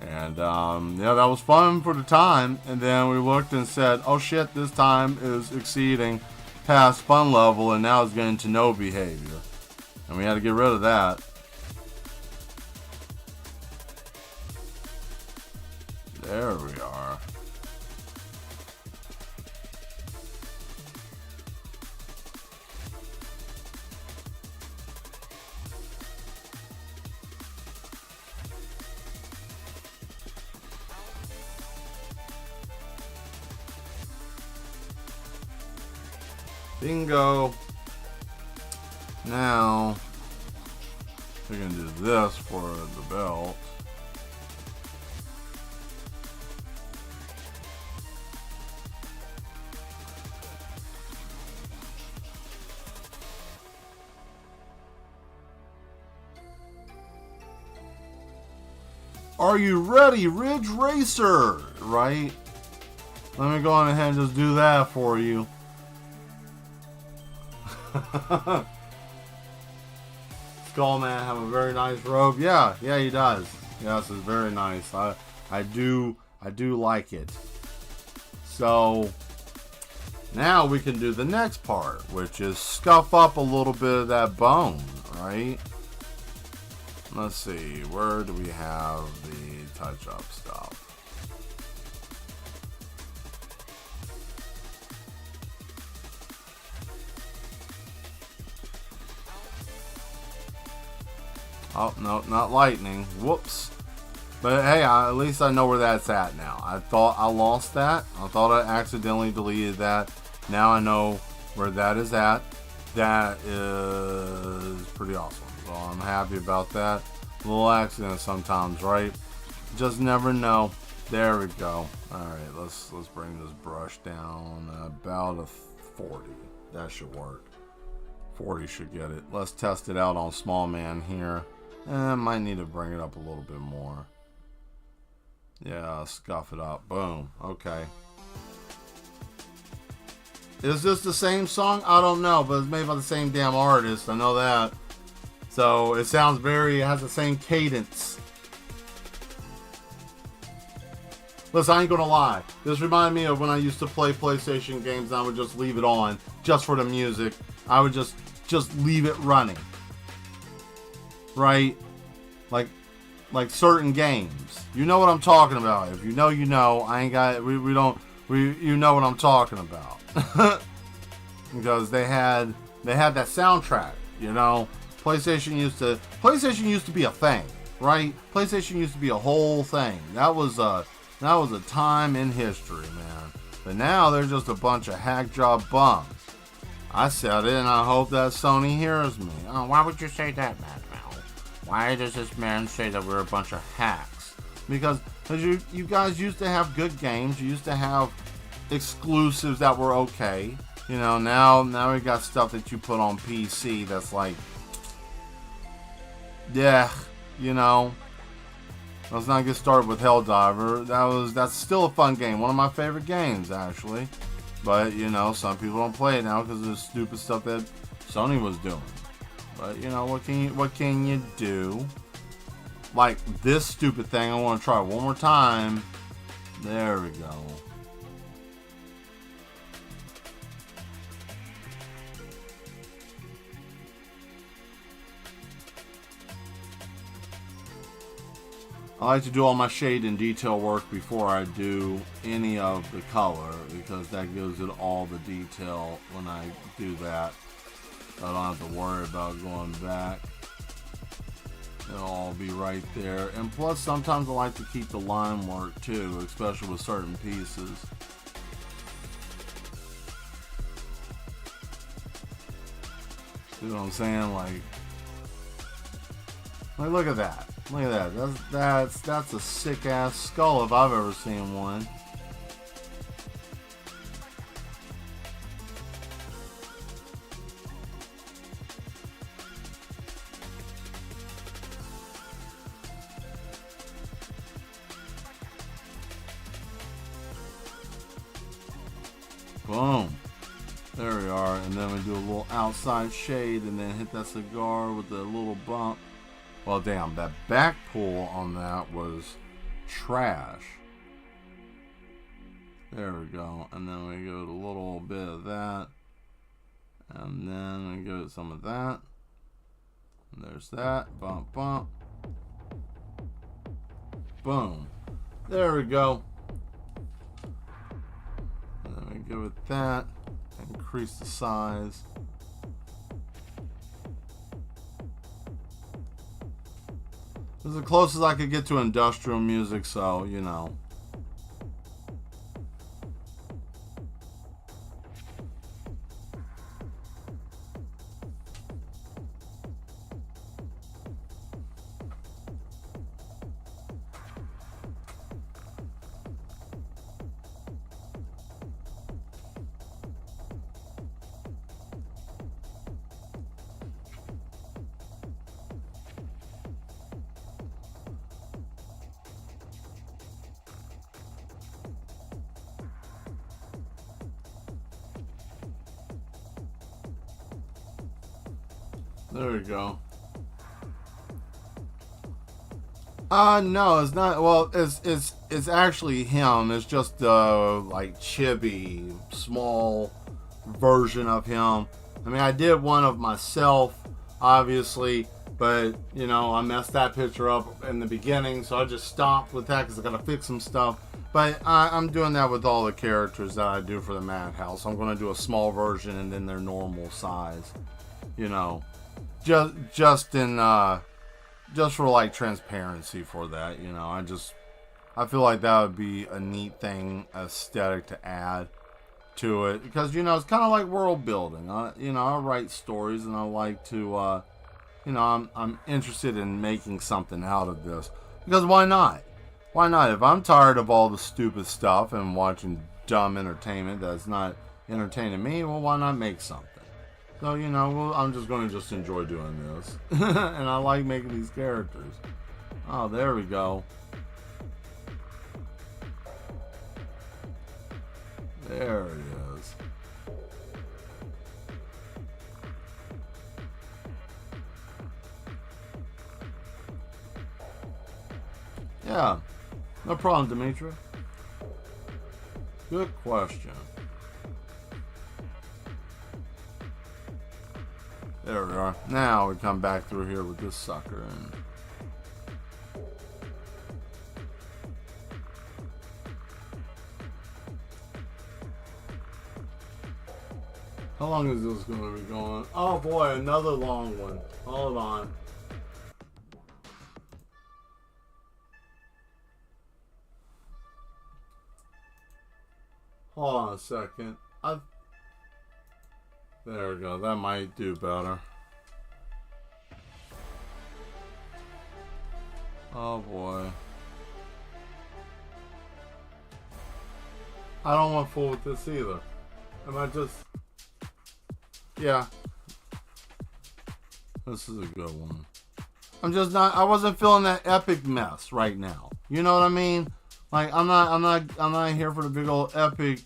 And yeah, that was fun for the time. And then we looked and said, oh shit, this time is exceeding past fun level, and now it's getting to no behavior, and we had to get rid of that. There we are. Bingo. Now we're gonna do this for the belt. Are you ready, Ridge Racer? Right? Let me go on ahead and just do that for you. Skullman have a very nice robe. Yeah, he does. Yes, it's very nice. I do like it. So now we can do the next part, which is scuff up a little bit of that bone, right? Let's see, where do we have the touch up stuff? Oh, no, not lightning. Whoops. But hey, at least I know where that's at now. I thought I lost that. I thought I accidentally deleted that. Now I know where that is at. That is pretty awesome. So I'm happy about that. A little accident sometimes, right? Just never know. There we go. Alright, let's bring this brush down about a 40. That should work. 40 should get it. Let's test it out on small man here. Might need to bring it up a little bit more. Yeah, scuff it up. Boom. Okay. Is this the same song? I don't know, but it's made by the same damn artist. I know that. So it sounds it has the same cadence. Listen, I ain't gonna lie. This reminded me of when I used to play PlayStation games and I would just leave it on just for the music. I would just leave it running. Right? Like certain games. You know what I'm talking about. If you know, you know. I ain't got you know what I'm talking about. Because they had that soundtrack, you know. PlayStation used to be a thing, right? PlayStation used to be a whole thing. That was a time in history, man. But now they're just a bunch of hack job bums. I said it, and I hope that Sony hears me. Oh, why would you say that, man? Why does this man say that we're a bunch of hacks? Because you guys used to have good games. You used to have exclusives that were okay. You know, now we got stuff that you put on PC that's like, yeah, you know. Let's not get started with Helldiver. That's still a fun game. One of my favorite games, actually. But, you know, some people don't play it now because of the stupid stuff that Sony was doing. But, you know, what can you do? Like this stupid thing, I want to try one more time. There we go. I like to do all my shade and detail work before I do any of the color, because that gives it all the detail when I do that. I don't have to worry about going back. It'll all be right there. And plus, sometimes I like to keep the line work too, especially with certain pieces. You know what I'm saying? Like look at that. Look at that. That's a sick ass skull if I've ever seen one. Boom. There we are. And then we do a little outside shade and then hit that cigar with a little bump. Well, damn, that back pull on that was trash. There we go. And then we go to a little bit of that. And then we go to some of that. And there's that. Bump, bump. Boom. There we go. And then we go with that. Increase the size. This is the closest I could get to industrial music, so, you know. There we go. No, it's not. Well, it's actually him. It's just like chibi, small version of him. I mean, I did one of myself, obviously, but you know, I messed that picture up in the beginning, so I just stopped with that because I gotta fix some stuff. But I'm doing that with all the characters that I do for the Madhouse. I'm gonna do a small version and then their normal size. You know. Just for like transparency for that, you know, I feel like that would be a neat thing, aesthetic to add to it, because you know it's kind of like world building. You know, I write stories and I like to, you know, I'm interested in making something out of this, because why not? Why not? If I'm tired of all the stupid stuff and watching dumb entertainment that's not entertaining me, well, why not make something? So, you know, well, I'm just going to enjoy doing this. And I like making these characters. Oh, there we go. There it is. Yeah, no problem, Dimitri. Good question. There we are. Now we come back through here with this sucker. And how long is this going to be going? Oh boy, another long one. Hold on. Hold on a second. There we go. That might do better. Oh boy. I don't want to fool with this either. Am I just... Yeah. This is a good one. I'm just not... I wasn't feeling that epic mess right now. You know what I mean? Like, I'm not here for the big old epic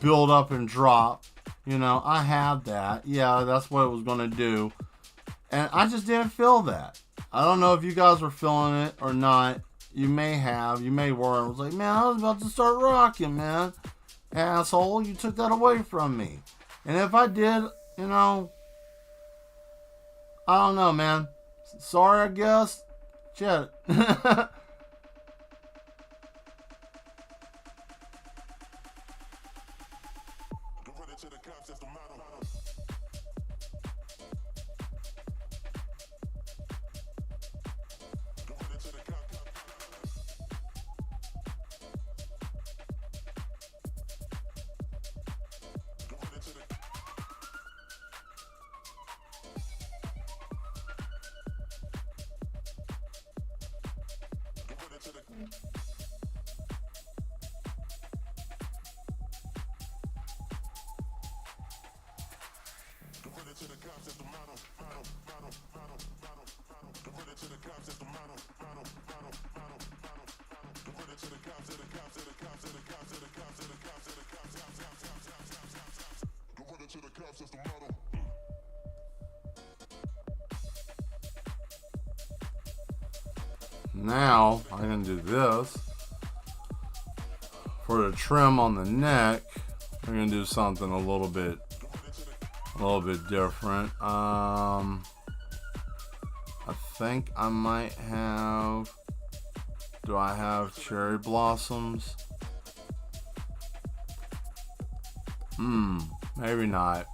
build up and drop. You know, I have that. Yeah, that's what it was going to do. And I just didn't feel that. I don't know if you guys were feeling it or not. You may have. You may were. I was like, man, I was about to start rocking, man. Asshole, you took that away from me. And if I did, you know, I don't know, man. Sorry, I guess. Shit. now I can do this. For the trim on the neck, we're gonna do something a little bit different. I think I might have. Do I have cherry blossoms? Maybe not.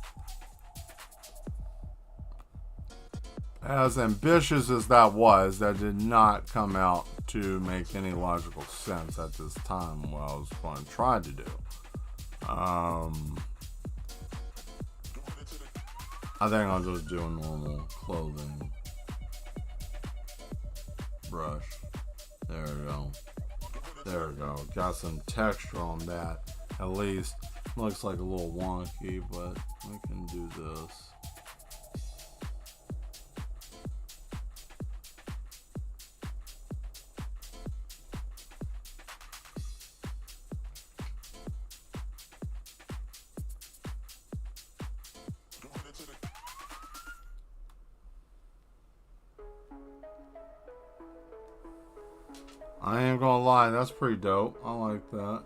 As ambitious as that was, that did not come out to make any logical sense at this time. What I was going to try to do. I think I'll just do a normal clothing brush. There we go. There we go. Got some texture on that. At least looks like a little wonky, but we can do this. I ain't gonna lie, that's pretty dope. I like that.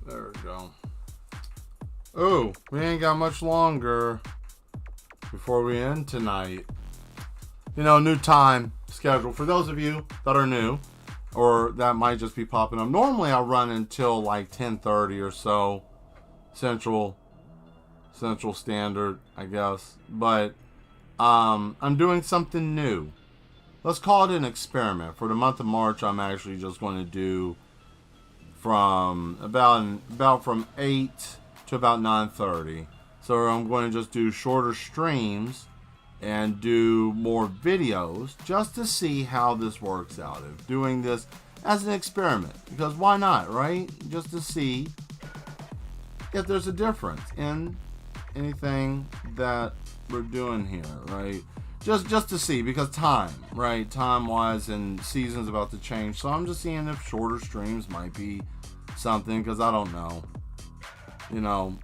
There we go. Ooh, we ain't got much longer before we end tonight. You know, new time schedule. For those of you that are new, or that might just be popping up. Normally I run until like 10:30 or so. Central Standard, I guess. But I'm doing something new. Let's call it an experiment. For the month of March, I'm actually just going to do from about from 8 to about 9:30. So I'm going to just do shorter streams and do more videos just to see how this works out. Of doing this as an experiment, because why not, right? Just to see if there's a difference in anything that we're doing here, right? Just to see, because time wise and seasons about to change. So I'm just seeing if shorter streams might be something, because I don't know, you know.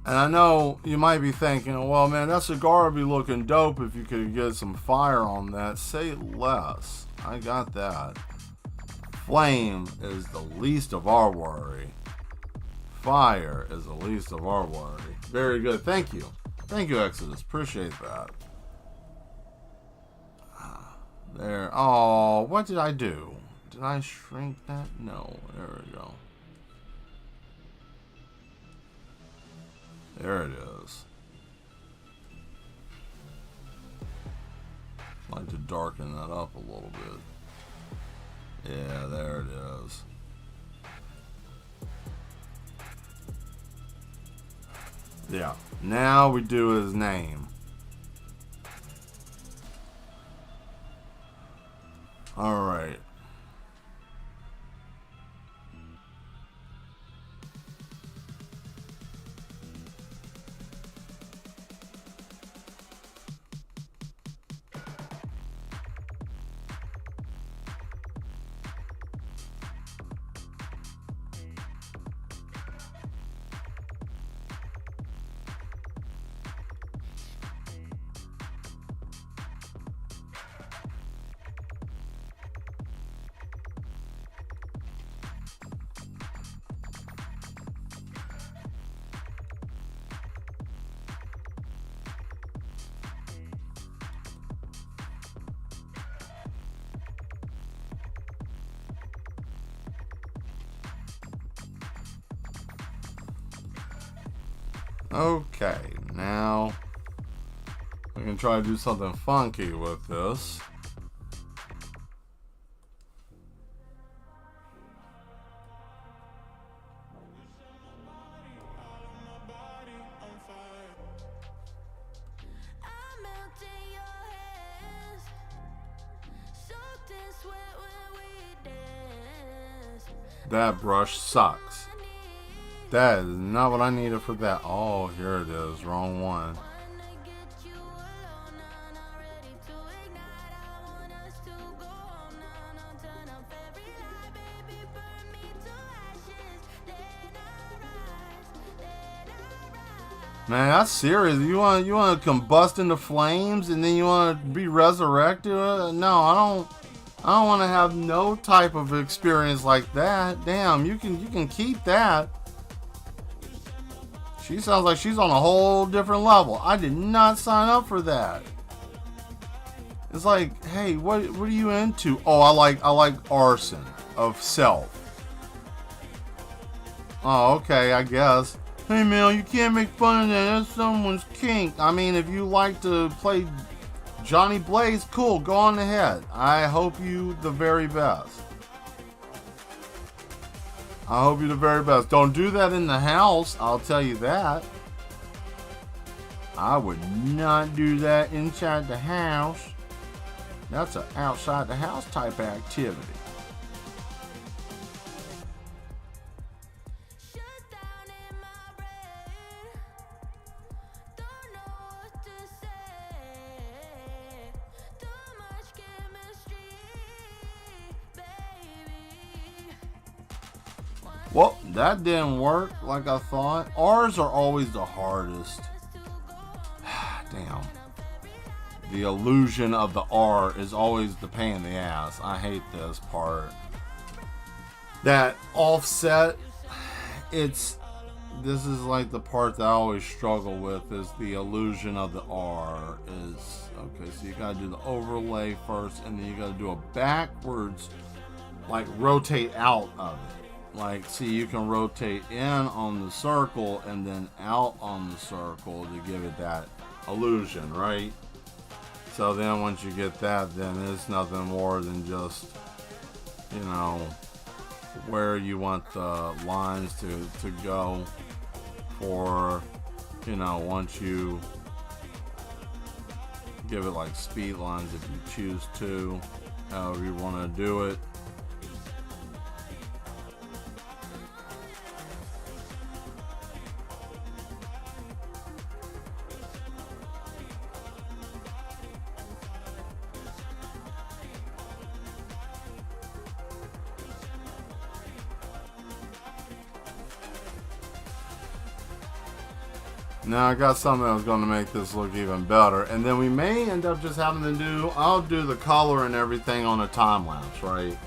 And I know you might be thinking, well, man, that cigar would be looking dope if you could get some fire on that. Say less. I got that. Flame is the least of our worry. Fire is the least of our worry. Very good. Thank you. Thank you, Exodus. Appreciate that. There. Oh, what did I do? Did I shrink that? No. There we go. There it is. I'd like to darken that up a little bit. Yeah, there it is. Yeah. Now we do his name. All right. Okay, now we can try to do something funky with this. That brush sucks. That is not what I needed for that. Oh, here it is. Wrong one. Man, that's serious. You want to combust into flames and then you want to be resurrected? No, I don't want to have no type of experience like that. Damn, you can keep that. She sounds like she's on a whole different level. I did not sign up for that. It's like, hey, what are you into? Oh, I like arson of self. Oh, okay, I guess. Hey man, you can't make fun of that. That's someone's kink. I mean, if you like to play Johnny Blaze, cool, go on ahead. I hope you the very best. I hope you the very best. Don't do that in the house, I'll tell you that. I would not do that inside the house. That's an outside the house type activity. Well, that didn't work like I thought. R's are always the hardest. Damn. The illusion of the R is always the pain in the ass. I hate this part. That offset, this is like the part that I always struggle with, is the illusion of the R. Okay, so you gotta do the overlay first, and then you gotta do a backwards, like rotate out of it. Like, see, you can rotate in on the circle and then out on the circle to give it that illusion, right? So then once you get that, then it's nothing more than just, you know, where you want the lines to go for, you know, once you give it like speed lines if you choose to, however you want to do it. Now I got something that's going to make this look even better, and then we may end up just having to do, I'll do the color and everything on a time lapse, right?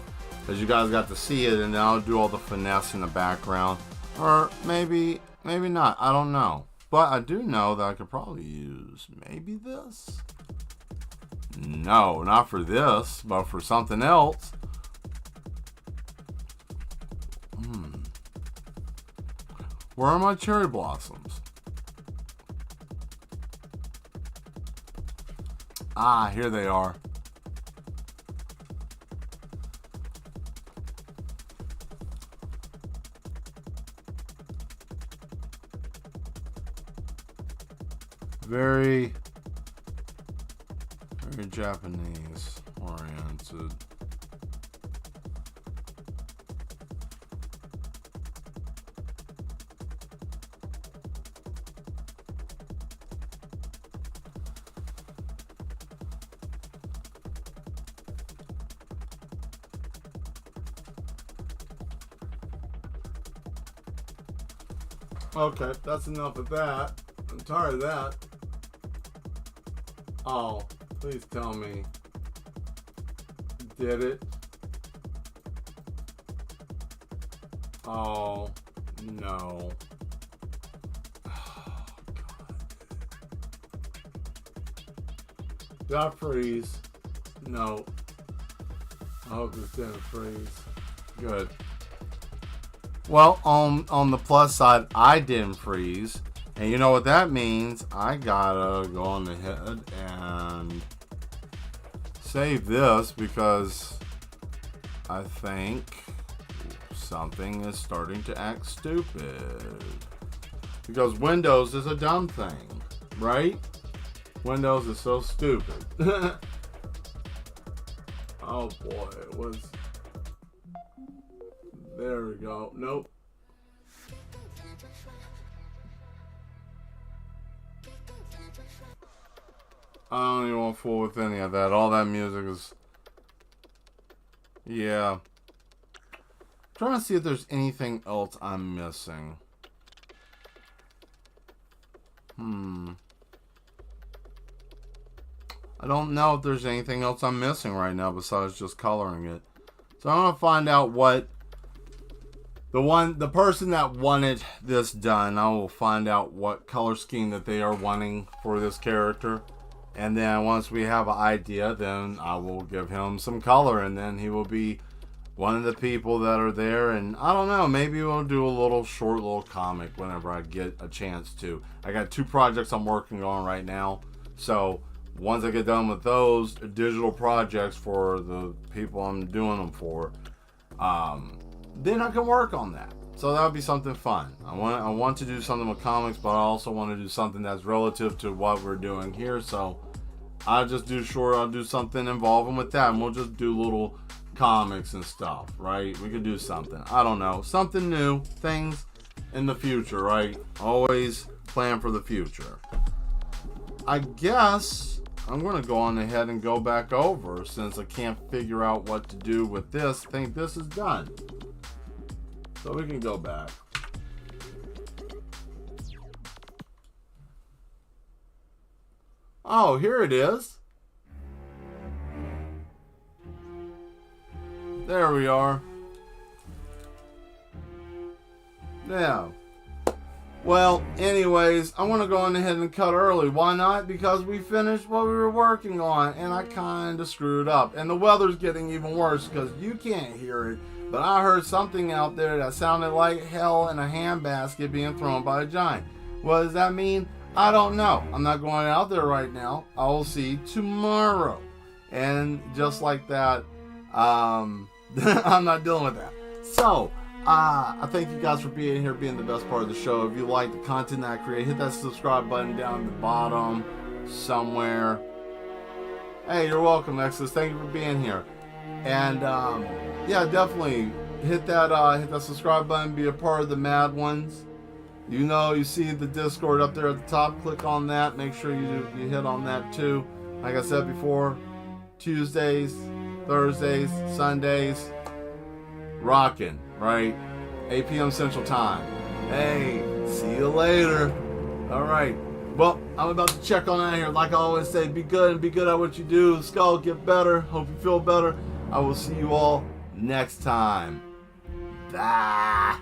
Because you guys got to see it, and then I'll do all the finesse in the background, or maybe not, I don't know. But I do know that I could probably use maybe this. No, not for this, but for something else. Where are my cherry blossoms? Ah, here they are. Very Japanese oriented. Okay, that's enough of that. I'm tired of that. Oh, please tell me. Did it? Oh, no. Oh, God. Did I freeze? No. I hope this didn't freeze. Good. Well, on the plus side, I didn't freeze. And you know what that means? I gotta go on ahead and save this because I think something is starting to act stupid. Because Windows is a dumb thing, right? Windows is so stupid. Oh boy, it was... There we go. Nope. I don't even want to fool with any of that. All that music is... Yeah. I'm trying to see if there's anything else I'm missing. I don't know if there's anything else I'm missing right now besides just coloring it. So I'm going to find out what the person that wanted this done, I will find out what color scheme that they are wanting for this character. And then once we have an idea, then I will give him some color, and then he will be one of the people that are there. And I don't know, maybe we'll do a short little comic whenever I get a chance to. I got 2 projects I'm working on right now. So once I get done with those digital projects for the people I'm doing them for, then I can work on that. So that would be something fun. I want to do something with comics, but I also want to do something that's relative to what we're doing here. So I'll do something involving with that, and we'll just do little comics and stuff, right? We could do something. I don't know. Something new. Things in the future, right? Always plan for the future. I guess I'm going to go on ahead and go back over, since I can't figure out what to do with this. I think this is done. So we can go back. Oh, here it is. There we are. Now, well, anyways, I want to go on ahead and cut early. Why not? Because we finished what we were working on, and I kind of screwed up. And the weather's getting even worse because you can't hear it. But I heard something out there that sounded like hell in a handbasket being thrown by a giant. What does that mean? I don't know. I'm not going out there right now. I will see tomorrow. And just like that, I'm not dealing with that. So, I thank you guys for being here, being the best part of the show. If you like the content that I create, hit that subscribe button down at the bottom somewhere. Hey, you're welcome, Exodus. Thank you for being here. And yeah, definitely hit that subscribe button, be a part of the Mad Ones. You see the Discord up there at the top. Click on that. Make sure you hit on that too. Like I said before, Tuesdays, Thursdays, Sundays, rocking, right? 8 p.m. Central Time. Hey, see you later. All right. Well, I'm about to check on out of here. Like I always say, be good and be good at what you do. Skull, get better. Hope you feel better. I will see you all next time. Bye.